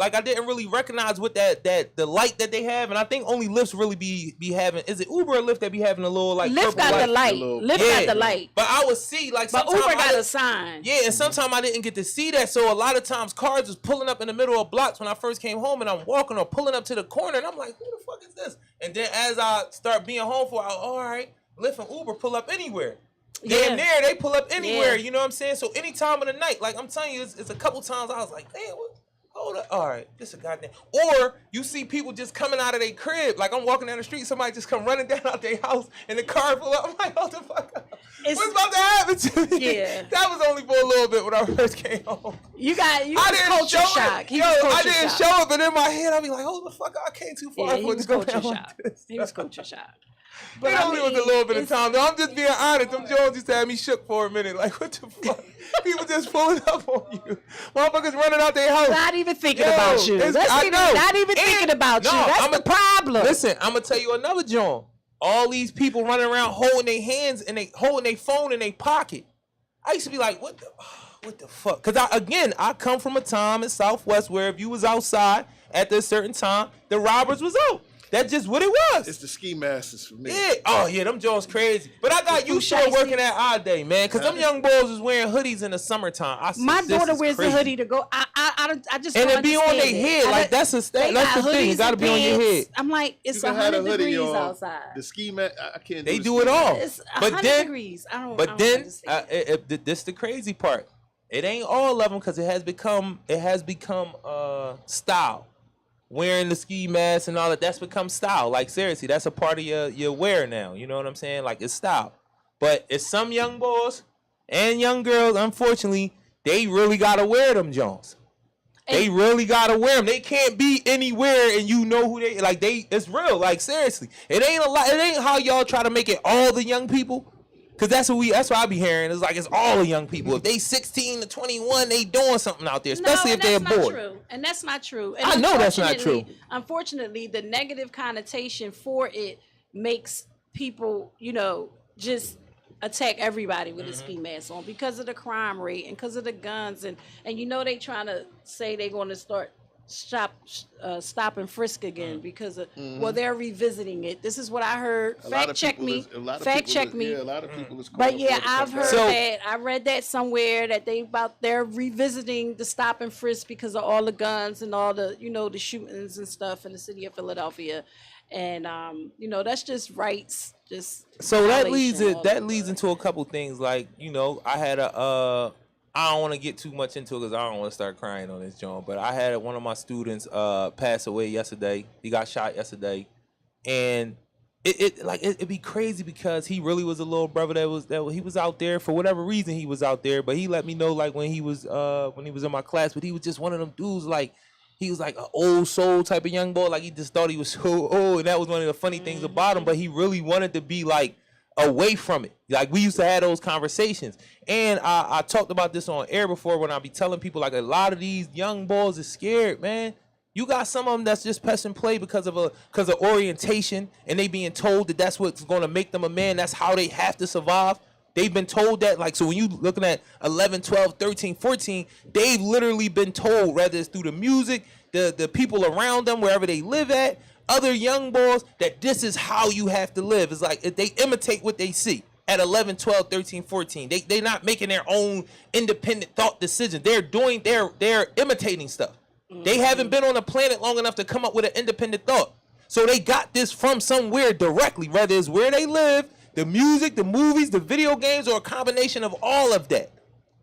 recognize what the light that they have, and I think only Lyfts really be having. Is it Uber or Lyft that be having a little like Lyft got the light. Lyft got the light. But I would see like. But Uber got a sign. Yeah, and sometimes I didn't get to see that, so a lot of times cars was pulling up in the middle of blocks when I first came home, and I'm walking or pulling up to the corner, and I'm like, who the fuck is this? And then as I start being home for, all right, Lyft and Uber pull up anywhere. Damn near, they pull up anywhere. You know what I'm saying? So any time of the night, like I'm telling you, it's a couple times I was like, damn, hold up. All right, this is a goddamn. Or you see people just coming out of their crib. Like I'm walking down the street, somebody just come running down out their house and the car pull up. I'm like, hold the fuck up. What's about to happen to me? Yeah. That was only for a little bit when I first came home. You was culture shock. I didn't show it, but in my head, I'd be like, hold the fuck up. I came too far for it to go down like this. He was culture shock. But it only was a little bit of time. Though. I'm just being honest. Them Jones used to have me shook for a minute. Like, what the fuck? People just pulling up on you. Motherfuckers running out their house. Not even thinking about you. Not even thinking about you. That's the problem. Listen, I'm going to tell you another John. All these people running around holding their hands and they holding their phone in their pocket. I used to be like, what the fuck? Because I come from a time in Southwest where if you was outside at a certain time, the robbers was out. That's just what it was. It's the ski masters for me. Yeah. Oh, yeah, them Jones crazy. But I got used to working at Odd Day, man, because them young boys was wearing hoodies in the summertime. My daughter wears a hoodie to go. I just and don't it be on their head. Like, that's the thing. It got to be on your head. I'm like, it's 100 degrees outside. The ski mat, I can't They do it all. It's 100 degrees. But then, this the crazy part. It ain't all of them because it has become style. Wearing the ski mask and all that's become style. Like, seriously, that's a part of your wear now. You know what I'm saying? Like, it's style. But it's some young boys and young girls, unfortunately, they really got to wear them Jones. They really gotta wear them. They can't be anywhere and you know who they like. It's real. Like seriously, it ain't a lot. It ain't how y'all try to make it all the young people. Cause that's what I be hearing. It's like it's all the young people. If they 16 to 21, they doing something out there, especially if they're bored. True. And that's not true. And I know that's not true. Unfortunately, the negative connotation for it makes people, just attack everybody with a ski mask on because of the crime rate and because of the guns and they trying to say they're going to start stop and frisk again because of they're revisiting it. This is what I heard. Fact check me. Yeah, a lot of people is but yeah, I've heard that. I read that somewhere that they're revisiting the stop and frisk because of all the guns and all the the shootings and stuff in the city of Philadelphia, and that's just rights. So that leads into a couple things like I had I don't want to get too much into it because I don't want to start crying on this joint. But I had one of my students pass away yesterday. He got shot yesterday, and it'd be crazy because he really was a little brother that he was out there for whatever reason he was out there. But he let me know like when he was in my class. But he was just one of them dudes like he was like an old soul type of young boy. Like he just thought he was so old, and that was one of the funny things about him. But he really wanted to be like away from it. Like we used to have those conversations. And I talked about this on air before when I be telling people like a lot of these young boys is scared, man. You got some of them that's just press and play because of orientation and they being told that that's what's going to make them a man. That's how they have to survive. They've been told that, like, so when you looking at 11, 12, 13, 14, they've literally been told, whether it's through the music, the people around them, wherever they live at, other young boys, that this is how you have to live. It's like they imitate what they see at 11, 12, 13, 14. They're not making their own independent thought decisions. They're imitating stuff. They haven't been on the planet long enough to come up with an independent thought. So they got this from somewhere directly, whether it's where they live, the music, the movies, the video games, or a combination of all of that.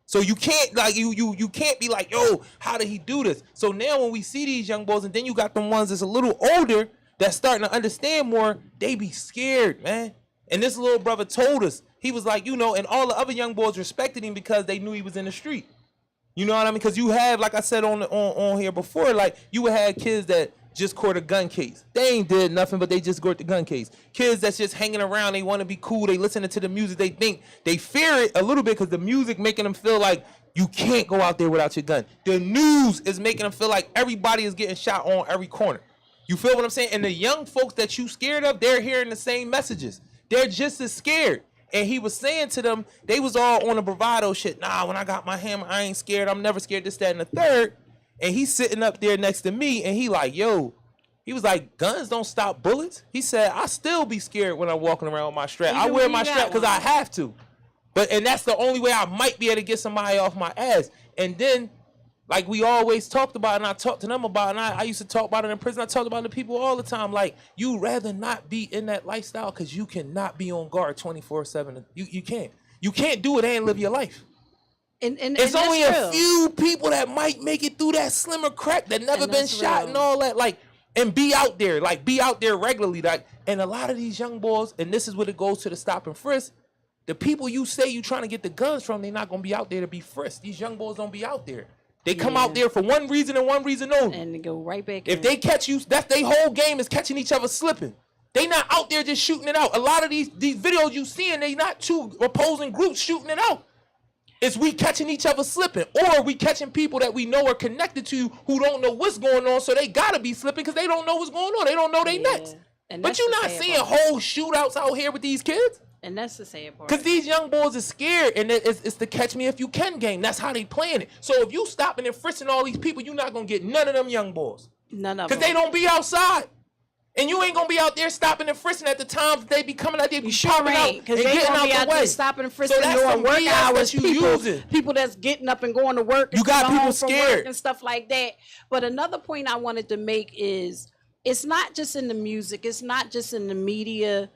So you can't like you can't be like, yo, how did he do this? So now when we see these young boys, and then you got them ones that's a little older that's starting to understand more, they be scared, man. And this little brother told us, he was like, and all the other young boys respected him because they knew he was in the street. You know what I mean? Because you have, like I said on here before, like you would have kids that just caught a gun case. They ain't did nothing, but they just caught the gun case. Kids that's just hanging around, they want to be cool, they listening to the music, they think, they fear it a little bit because the music making them feel like you can't go out there without your gun. The news is making them feel like everybody is getting shot on every corner. You feel what I'm saying? And the young folks that you scared of, they're hearing the same messages. They're just as scared. And he was saying to them, they was all on a bravado shit. Nah, when I got my hammer, I ain't scared. I'm never scared, this, that, and the third. And he's sitting up there next to me, and he like, yo, he was like, guns don't stop bullets. He said, I still be scared when I'm walking around with my strap. I wear my strap because I have to. And that's the only way I might be able to get somebody off my ass. And then, like we always talked about, and I talked to them about, and I used to talk about it in prison. I talked about it to people all the time. Like, you rather not be in that lifestyle because you cannot be on guard 24/7. You can't. You can't do it and live your life. And it's only a few people that might make it through that slimmer crack that never been shot and all that. Like, and be out there regularly. Like, and a lot of these young boys, and this is what it goes to the stop and frisk. The people you say you trying to get the guns from, they're not gonna be out there to be frisked. These young boys don't be out there. They come out there for one reason and one reason only. And they go right back in. If they catch you, that's their whole game is catching each other slipping. They not out there just shooting it out. A lot of these videos you seeing, they not two opposing groups shooting it out. It's we catching each other slipping, or we catching people that we know are connected to you who don't know what's going on, so they gotta be slipping because they don't know what's going on. They don't know they next. But you're not seeing whole shootouts out here with these kids. And that's the sad part. Because these young boys are scared, and it's the catch me if you can game. That's how they playing it. So if you stopping and frisking all these people, you're not going to get none of them young boys. None of them. Because they don't be outside. And you ain't going to be out there stopping and frisking at the times that they be coming out there, be popping out and getting out the way. Stopping and frisking during work hours. People that's getting up and going to work. You got people scared. And stuff like that. But another point I wanted to make is it's not just in the music. It's not just in the media.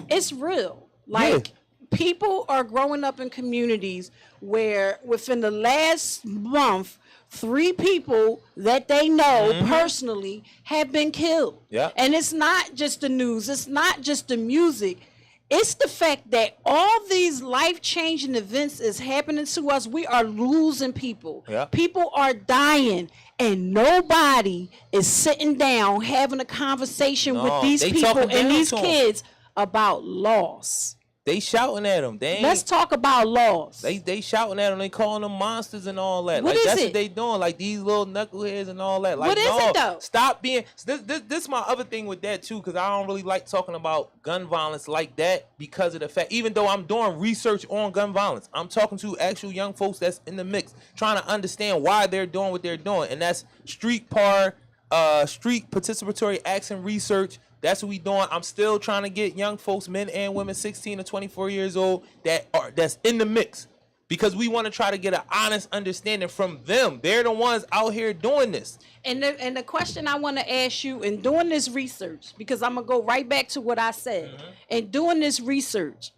It's real. Like, people are growing up in communities where within the last month, 3 people that they know personally have been killed. Yeah. And it's not just the news. It's not just the music. It's the fact that all these life-changing events is happening to us. We are losing people. Yeah. People are dying, and nobody is sitting down having a conversation with No, these they people talking and down these to 'em. kids about loss. They shouting at them. They ain't, Let's talk about loss. They shouting at them. They calling them monsters and all that. What Like is that's it? what they doing. Like these little knuckleheads and all that. Like What is no, it, though? stop being. This my other thing with that too, because I don't really like talking about gun violence like that because of the fact. Even though I'm doing research on gun violence, I'm talking to actual young folks that's in the mix, trying to understand why they're doing what they're doing, and that's street participatory action research. That's what we doing. I'm still trying to get young folks, men and women, 16 to 24 years old, that's in the mix, because we want to try to get an honest understanding from them. They're the ones out here doing this. And the question I want to ask you in doing this research, because I'm going to go right back to what I said, and doing this research,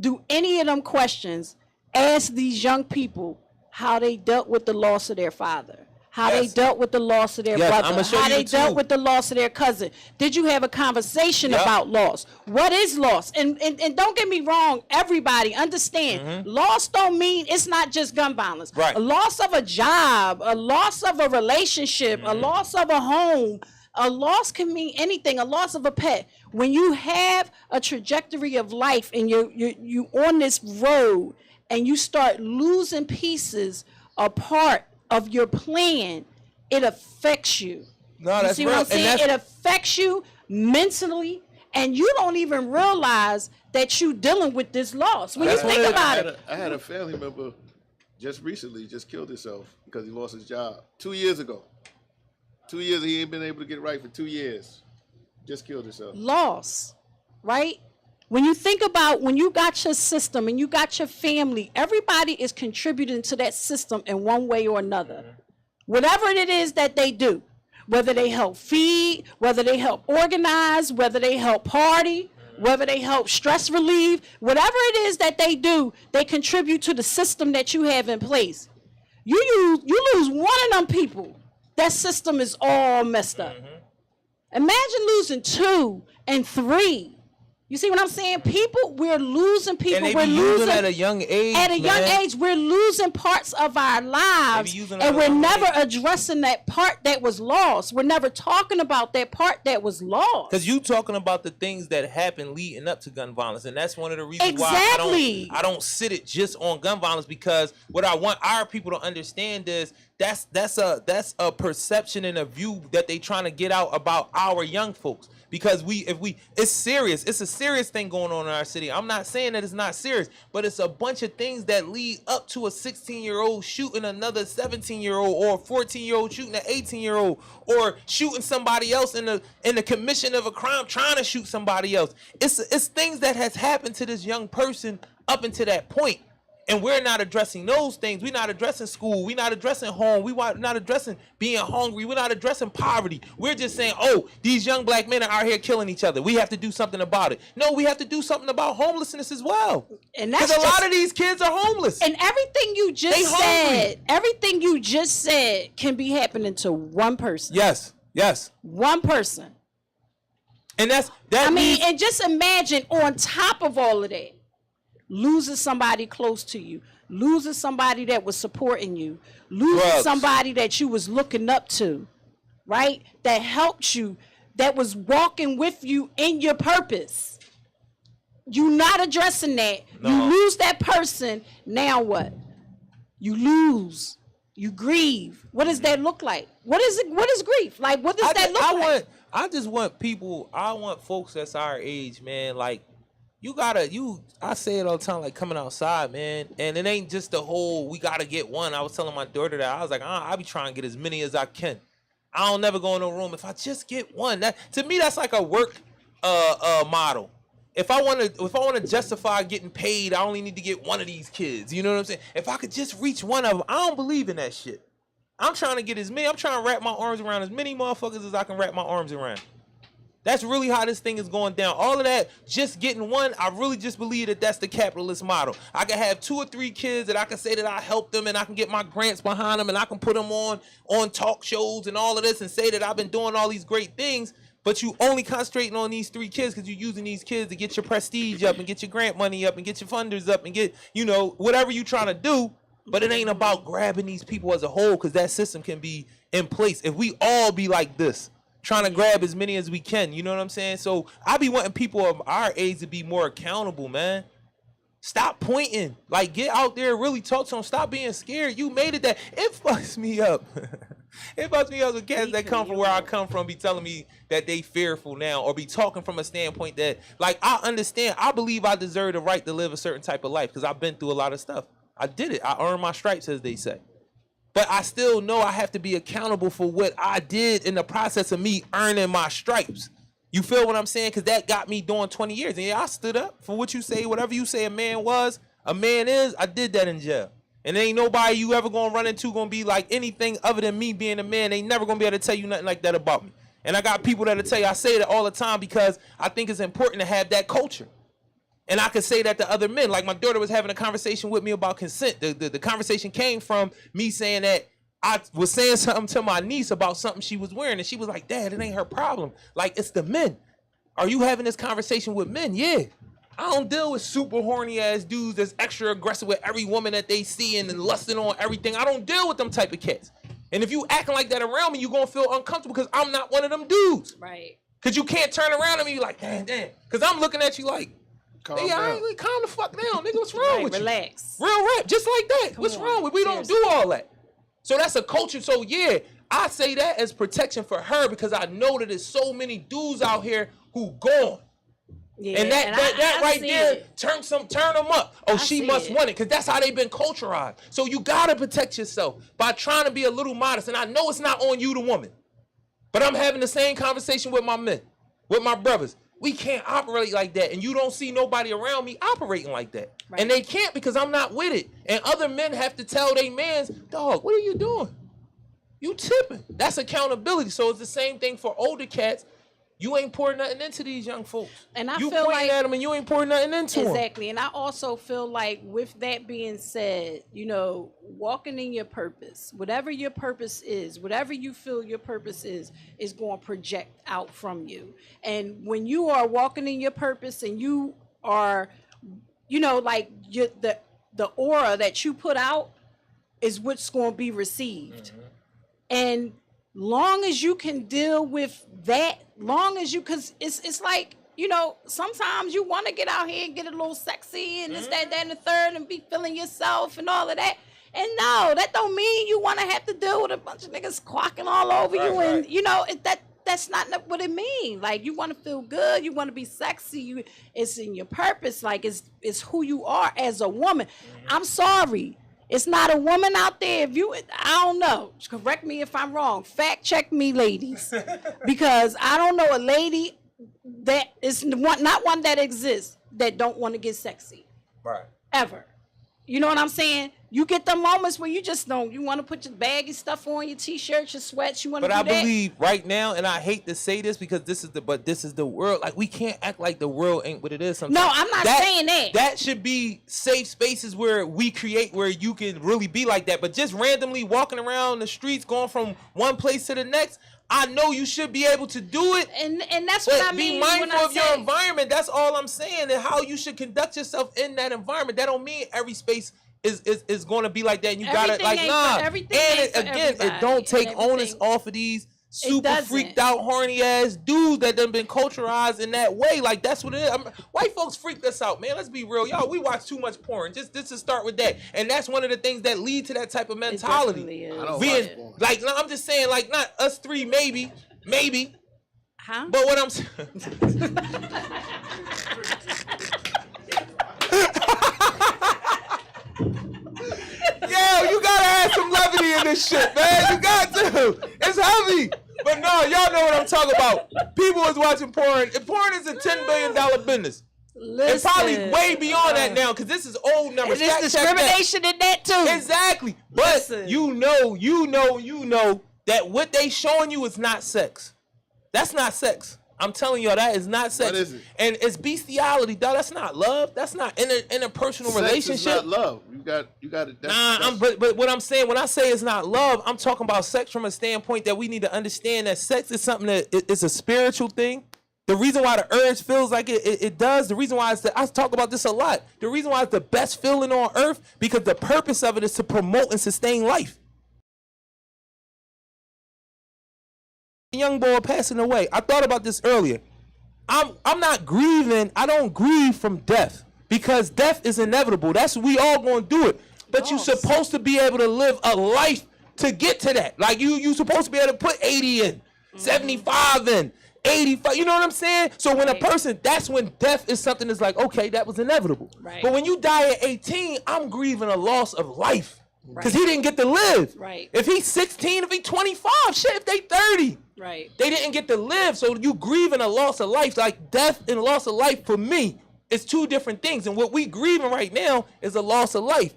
do any of them questions ask these young people how they dealt with the loss of their father? How they Yes. dealt with the loss of their Yes, brother, I'ma show how you they too. dealt with the loss of their cousin. Did you have a conversation Yep. about loss? What is loss? And don't get me wrong, everybody understand, loss don't mean it's not just gun violence. Right. A loss of a job, a loss of a relationship, a loss of a home, a loss can mean anything, a loss of a pet. When you have a trajectory of life and you on this road and you start losing pieces apart of your plan, it affects you. No, You that's see real. what I'm And saying? that's- It affects you mentally, and you don't even realize that you're dealing with this loss. When you That's think what about it, I had a family member just recently just killed himself because he lost his job 2 years ago. 2 years, he ain't been able to get right for 2 years. Just killed himself. loss, right? When you think about when you got your system and you got your family, everybody is contributing to that system in one way or another. Whatever it is that they do, whether they help feed, whether they help organize, whether they help party, whether they help stress relieve, whatever it is that they do, they contribute to the system that you have in place. You lose one of them people, that system is all messed up. Imagine losing 2 and 3. You see what I'm saying? People, we're losing people. And they We're be using losing at a young age. at a young man. age. We're losing parts of our lives, They be using it and at a we're young never age. addressing that part that was lost. We're never talking about that part that was lost. Because you talking about the things that happen leading up to gun violence, and that's one of the reasons Exactly. why I don't sit it just on gun violence, because what I want our people to understand is that's a perception and a view that they trying to get out about our young folks. Because it's serious. It's a serious thing going on in our city. I'm not saying that it's not serious, but it's a bunch of things that lead up to a 16-year-old shooting another 17-year-old, or a 14-year-old shooting an 18-year-old, or shooting somebody else in the commission of a crime, trying to shoot somebody else. It's things that has happened to this young person up until that point. And we're not addressing those things. We're not addressing school. We're not addressing home. We're not addressing being hungry. We're not addressing poverty. We're just saying, oh, these young black men are out here killing each other. We have to do something about it. No, we have to do something about homelessness as well. And that's Because a lot just- of these kids are homeless. And everything you They just hungry. said, everything you just said can be happening to one person. Yes. One person. And that I mean, means, and just imagine on top of all of that, losing somebody close to you, losing somebody that was supporting you, losing Drugs. somebody that you was looking up to, right? That helped you, that was walking with you in your purpose. You not addressing that. No. You lose that person. Now what? You lose. You grieve. What does that look like? What is it? What is grief? Like, what does that look like? I just want people, I want folks that's our age, man, like, I say it all the time, like coming outside, man. And it ain't just the whole, we gotta get one. I was telling my daughter that, I was like, I be trying to get as many as I can. I don't never go in a room if I just get one. That, to me, that's like a work model. If I want to justify getting paid, I only need to get one of these kids. You know what I'm saying? If I could just reach one of them, I don't believe in that shit. I'm trying to get as many. I'm trying to wrap my arms around as many motherfuckers as I can wrap my arms around. That's really how this thing is going down. All of that, just getting one, I really just believe that that's the capitalist model. I can have 2 or 3 kids that I can say that I helped them, and I can get my grants behind them, and I can put them on talk shows and all of this and say that I've been doing all these great things. but you only concentrating on these 3 kids because you're using these kids to get your prestige up and get your grant money up and get your funders up and get, you know, whatever you trying to do. But it ain't about grabbing these people as a whole, because that system can be in place if we all be like this, trying to grab as many as we can. You know what I'm saying? So I be wanting people of our age to be more accountable, man. Stop pointing. Like, get out there and really talk to them. Stop being scared. You made it that. It fucks me up. It fucks me up with cats that come from where I come from be telling me that they fearful now, or be talking from a standpoint that, like, I understand. I believe I deserve the right to live a certain type of life because I've been through a lot of stuff. I did it. I earned my stripes, as they say. But I still know I have to be accountable for what I did in the process of me earning my stripes. You feel what I'm saying? Because that got me doing 20 years. And yeah, I stood up for what you say. Whatever you say a man was, a man is. I did that in jail. And ain't nobody you ever going to run into going to be like anything other than me being a man. They never going to be able to tell you nothing like that about me. And I got people that'll tell you, I say that all the time because I think it's important to have that culture. And I could say that to other men. Like, my daughter was having a conversation with me about consent. The conversation came from me saying that I was saying something to my niece about something she was wearing. And she was like, Dad, it ain't her problem. Like, it's the men. Are you having this conversation with men? Yeah. I don't deal with super horny ass dudes that's extra aggressive with every woman that they see and lusting on everything. I don't deal with them type of cats. And if you acting like that around me, you're going to feel uncomfortable because I'm not one of them dudes. Right. Because you can't turn around and be like, damn. Because I'm looking at you like, Calm hey, down. calm the fuck down, nigga. What's wrong with Relax. you? Real rap, just like that. What's wrong with? We don't do all that. So that's a culture. So yeah, I say that as protection for her because I know that there's so many dudes out here who gone. Yeah, and that right there, it. turn them up. Oh, she must want it, because that's how they've been culturized. So you gotta protect yourself by trying to be a little modest. And I know it's not on you, the woman, but I'm having the same conversation with my men, with my brothers. We can't operate like that, and you don't see nobody around me operating like that. Right. And they can't because I'm not with it. And other men have to tell their mans, dog, what are you doing? You tipping. That's accountability. So it's the same thing for older cats. You ain't pouring nothing into these young folks. And I you feel pointing like, at them and you ain't pouring nothing into them. Exactly. And I also feel like, with that being said, you know, walking in your purpose, whatever your purpose is, whatever you feel your purpose is going to project out from you. And when you are walking in your purpose and you are, you know, like the aura that you put out is what's going to be received. Mm-hmm. And long as you can deal with that, because it's like, you know, sometimes you want to get out here and get a little sexy and this, that, and the third, and be feeling yourself and all of that. And no, that don't mean you want to have to deal with a bunch of niggas quacking all over you. And, you know, that's not what it means. Like, you want to feel good. You want to be sexy. It's in your purpose. Like, it's who you are as a woman. I'm sorry. It's not a woman out there. I don't know. Correct me if I'm wrong. Fact check me, ladies. Because I don't know a lady that is not one that exists that don't want to get sexy. Right. Ever. You know what I'm saying? You get the moments where you just don't. You want to put your baggy stuff on, your t-shirts, your sweats. You want to do that. But I believe right now, and I hate to say this because this is the world. Like, we can't act like the world ain't what it is sometimes. No, I'm not saying that. That should be safe spaces where we create where you can really be like that. But just randomly walking around the streets, going from one place to the next, I know you should be able to do it. And that's what I mean. Be mindful of your environment. That's all I'm saying. And how you should conduct yourself in that environment. That don't mean every space is going to be like that. And you got to, like, nah. And it don't take onus off of these super freaked out, horny ass dudes that done been culturized in that way. Like, that's what it is. White folks freaked us out, man. Let's be real. Y'all, we watch too much porn. Just to start with that. And that's one of the things that lead to that type of mentality. Being, like, no, I'm just saying, like, not us three, maybe. Huh? But what I'm saying. Yo, you gotta have some levity in this shit, man. You got to. It's heavy. But no, y'all know what I'm talking about. People is watching porn. And porn is a $10 billion business. Listen, and probably way beyond that now, because this is old numbers. There's discrimination in that too. Exactly. But you know that what they showing you is not sex. That's not sex. I'm telling y'all, that is not sex. What is it? And it's bestiality, dog. That's not love. That's not interpersonal Sex relationship. is not love. You got it. But what I'm saying, when I say it's not love, I'm talking about sex from a standpoint that we need to understand that sex is something that it's a spiritual thing. The reason why the urge feels like it does, the reason why I talk about this a lot. The reason why it's the best feeling on earth, because the purpose of it is to promote and sustain life. Young boy passing away. I thought about this earlier. I'm not grieving. I don't grieve from death because death is inevitable. That's we all gonna do it. But you're supposed to be able to live a life to get to that. Like you supposed to be able to put 80 in, 75 in, 85. You know what I'm saying? So when a person, that's when death is something that's like, okay, that was inevitable. Right. But when you die at 18, I'm grieving a loss of life because he didn't get to live. Right. If he's 16, if he's 25, shit, if they 30. Right. They didn't get to live, so you grieving a loss of life. Like death and loss of life for me is two different things. And what we grieving right now is a loss of life.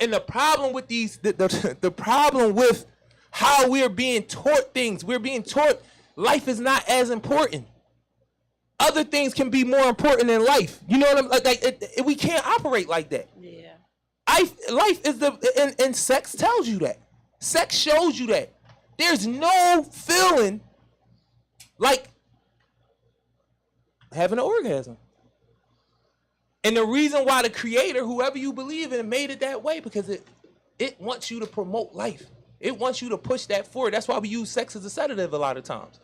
And the problem with the problem with how we're being taught things, we're being taught life is not as important. Other things can be more important than life. You know what I'm like? We can't operate like that. Yeah. Life is and sex tells you that. Sex shows you that. There's no feeling like having an orgasm. And the reason why the creator, whoever you believe in, made it that way, because it wants you to promote life. It wants you to push that forward. That's why we use sex as a sedative a lot of times.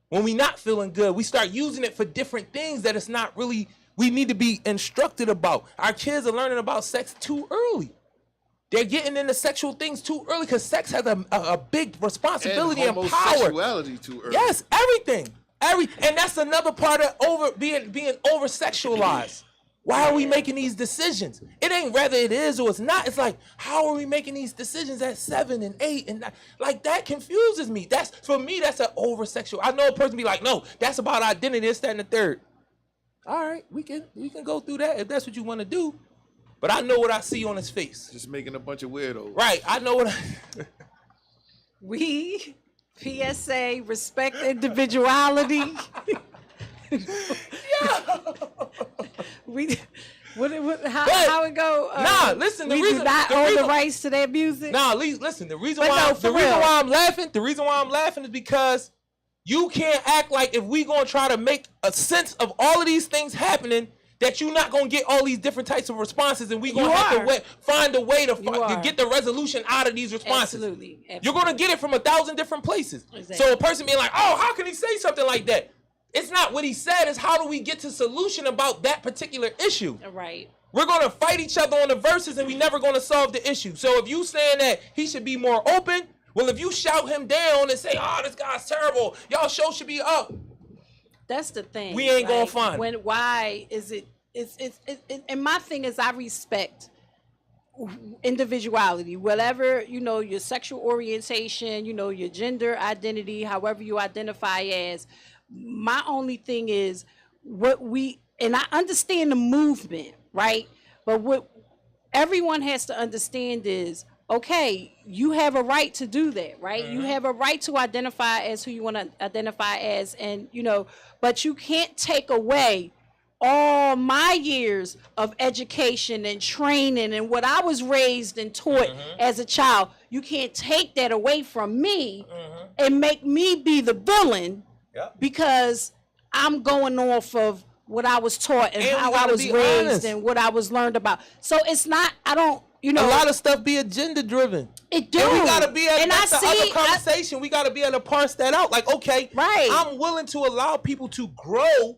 When we're not feeling good, we start using it for different things that it's not really, we need to be instructed about. Our kids are learning about sex too early. They're getting into sexual things too early because sex has a big responsibility and power. Homosexuality too early. Yes, everything. And that's another part of being over sexualized. Why are we making these decisions? It ain't whether it is or it's not. It's like, how are we making these decisions at 7 and 8 and 9? Like, that confuses me. For me, that's an over sexual. I know a person be like, no, that's about identity, this, that, and the third. All right, we can go through that if that's what you want to do. But I know what I see on his face. Just making a bunch of weirdos. Right, I know what We, PSA, respect individuality. How it go? Listen. We do not own the rights to that music. Listen. The reason why I'm laughing is because you can't act like if we gonna try to make a sense of all of these things happening, that you're not gonna get all these different types of responses, and we gonna have to find a way to get the resolution out of these responses. Absolutely. You're gonna get it from 1,000 different places. Exactly. So a person being like, "Oh, how can he say something like that?" It's not what he said. It's how do we get to solution about that particular issue. Right. We're going to fight each other on the verses, and we never going to solve the issue. So if you saying that he should be more open, well, if you shout him down and say, "Oh, this guy's terrible. Y'all show should be up." That's the thing. We ain't going to find it. Why is it? And my thing is, I respect individuality, whatever, your sexual orientation, your gender identity, however you identify as. My only thing is and I understand the movement, right? But what everyone has to understand is, okay, you have a right to do that, right? You have a right to identify as who you want to identify as, and but you can't take away all my years of education and training and what I was raised and taught as a child. You can't take that away from me and make me be the villain because I'm going off of what I was taught and how I was raised and what I was learned about. So it's not, a lot of stuff be agenda driven. It do. And we gotta be able other conversation. We gotta be able to parse that out. Like, okay, I'm willing to allow people to grow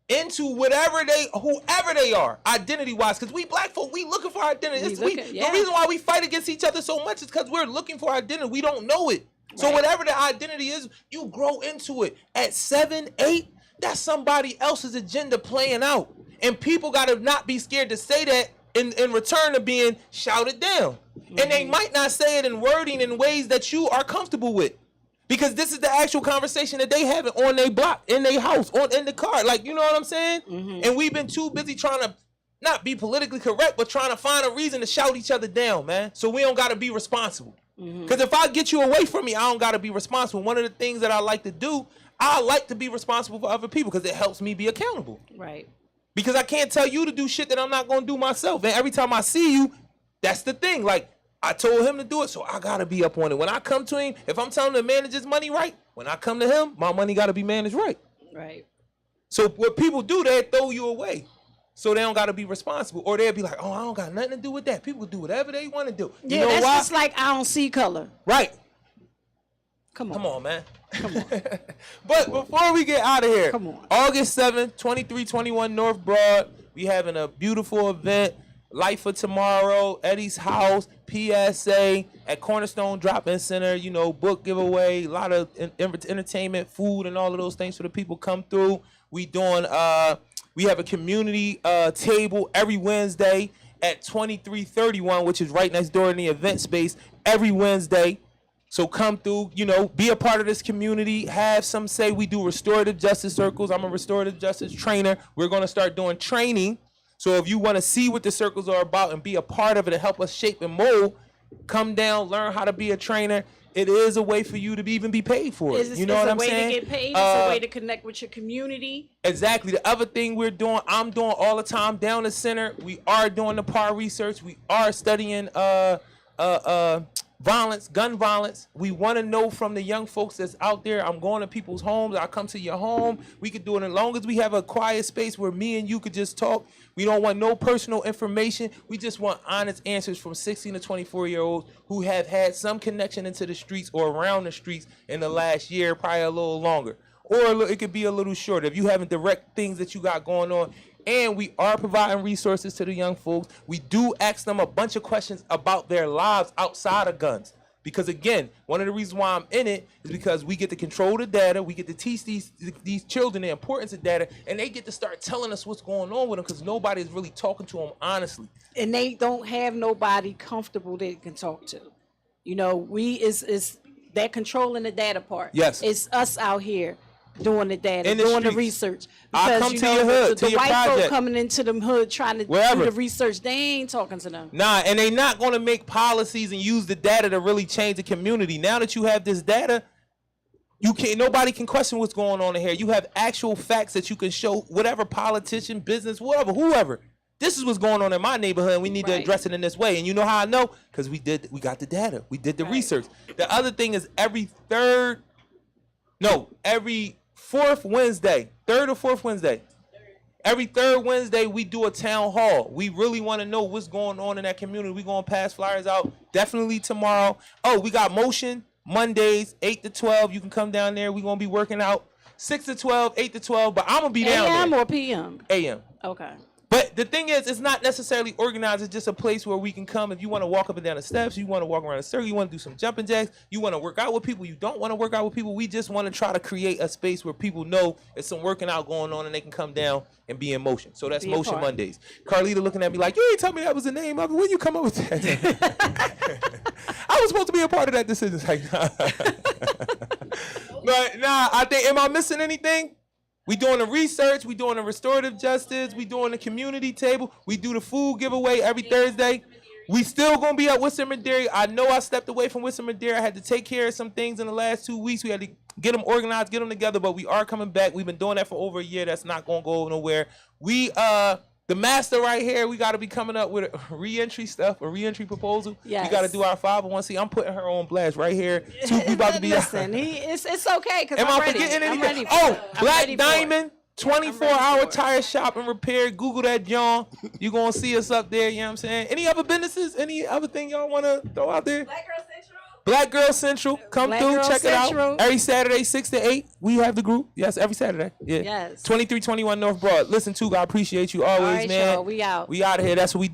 into whoever they are, identity-wise. Because we black folk, we looking for identity. The reason why we fight against each other so much is because we're looking for identity. We don't know it. So whatever the identity is, you grow into it. At 7, 8, that's somebody else's agenda playing out. And people got to not be scared to say that in return to being shouted down. And they might not say it in wording in ways that you are comfortable with. Because this is the actual conversation that they have on their block, in their house, in the car. Like, you know what I'm saying? And we've been too busy trying to not be politically correct, but trying to find a reason to shout each other down, man. So we don't got to be responsible. Because if I get you away from me, I don't got to be responsible. One of the things that I like to do, I like to be responsible for other people because it helps me be accountable. Right. Because I can't tell you to do shit that I'm not going to do myself. And every time I see you, that's the thing. Like, I told him to do it, so I got to be up on it. When I come to him, if I'm telling him to manage his money right, when I come to him, my money got to be managed right. Right. So what people do, they throw you away. So they don't got to be responsible. Or they'll be like, oh, I don't got nothing to do with that. People do whatever they want to do. You know that's why? just like I don't see color. Right. Come on. Come on, man. Come on. But before we get out of here, Come on. August 7th, 2321 North Broad, we having a beautiful event. Life for Tomorrow, Eddie's House, PSA, at Cornerstone Drop-In Center, you know, book giveaway, a lot of entertainment, food, and all of those things for the people come through. We doing, we have a community table every Wednesday at 2331, which is right next door in the event space, every Wednesday. So come through, you know, be a part of this community. Have some say. We do restorative justice circles. I'm a restorative justice trainer. We're going to start doing training. So if you want to see what the circles are about and be a part of it and help us shape and mold, come down, learn how to be a trainer. It is a way for you to even be paid for it. You know what I'm saying? It's a way to get paid. It's a way to connect with your community. Exactly. The other thing we're doing, I'm doing all the time down the center. We are doing the PAR research. We are studying violence, gun violence. We want to know from the young folks that's out there. I'm going to people's homes. I'll come to your home. We could do it as long as we have a quiet space where me and you could just talk. We don't want no personal information. We just want honest answers from 16 to 24-year-olds who have had some connection into the streets or around the streets in the last year, probably a little longer. Or it could be a little shorter. If you having direct things that you got going on. And we are providing resources to the young folks. We do ask them a bunch of questions about their lives outside of guns. Because again, one of the reasons why I'm in it is because we get to control the data. We get to teach these children the importance of data. And they get to start telling us what's going on with them because nobody's really talking to them honestly. And they don't have nobody comfortable they can talk to. You know, is that controlling the data part. Yes. It's us out here doing the data, In the doing the streets. research. I'll come to your hood, to the your white folk project. coming into them hood trying to Wherever. do the research, they ain't talking to them. Nah, and they not going to make policies and use the data to really change the community. Now that you have this data, nobody can question what's going on in here. You have actual facts that you can show whatever politician, business, whatever, whoever. This is what's going on in my neighborhood, and we need to address it in this way. And you know how I know? Because we got the data. We did the research. The other thing is every fourth Wednesday, third or fourth Wednesday, every third Wednesday, we do a town hall. We really want to know what's going on in that community. We're going to pass flyers out definitely tomorrow. Oh, we got motion Mondays, 8 to 12. You can come down there. We're going to be working out 6 to 12, 8 to 12, but I'm going to be down there. AM or PM? AM. Okay. But the thing is, it's not necessarily organized. It's just a place where we can come. If you want to walk up and down the steps, you want to walk around a circle, you want to do some jumping jacks, you want to work out with people, you don't want to work out with people. We just want to try to create a space where people know there's some working out going on and they can come down and be in motion. So that's Motion Mondays. Carlita looking at me like, you ain't tell me that was the name of it. When you come up with that? I was supposed to be a part of that decision. It's like, nah. But nah, I think, am I missing anything? We doing the research, we doing the restorative justice, we doing the community table, we do the food giveaway every Thursday. We still gonna be at Worcester Madeira. I know I stepped away from Worcester Madeira. I had to take care of some things in the last 2 weeks. We had to get them organized, get them together, but we are coming back. We've been doing that for over a year. That's not gonna go nowhere. We the master right here, we gotta be coming up with a re-entry stuff, a re-entry proposal. Yes. We gotta do our 501c. I'm putting her on blast right here. We about to be Listen, it's okay because Am I'm I ready. forgetting I'm anything? ready Oh, I'm Black ready for it. Diamond, 24-hour tire shop and repair. Google that, John. You're going to see us up there, you know what I'm saying? Any other businesses? Any other thing y'all want to throw out there? Black Girl Central. Come Black through, Girl check Central. it out. Every Saturday, 6 to 8. We have the group. Yes, every Saturday. Yeah. Yes. 2321 North Broad. Listen, too, I appreciate you always, All right, man. y'all, we out. We out of here. That's what we doing.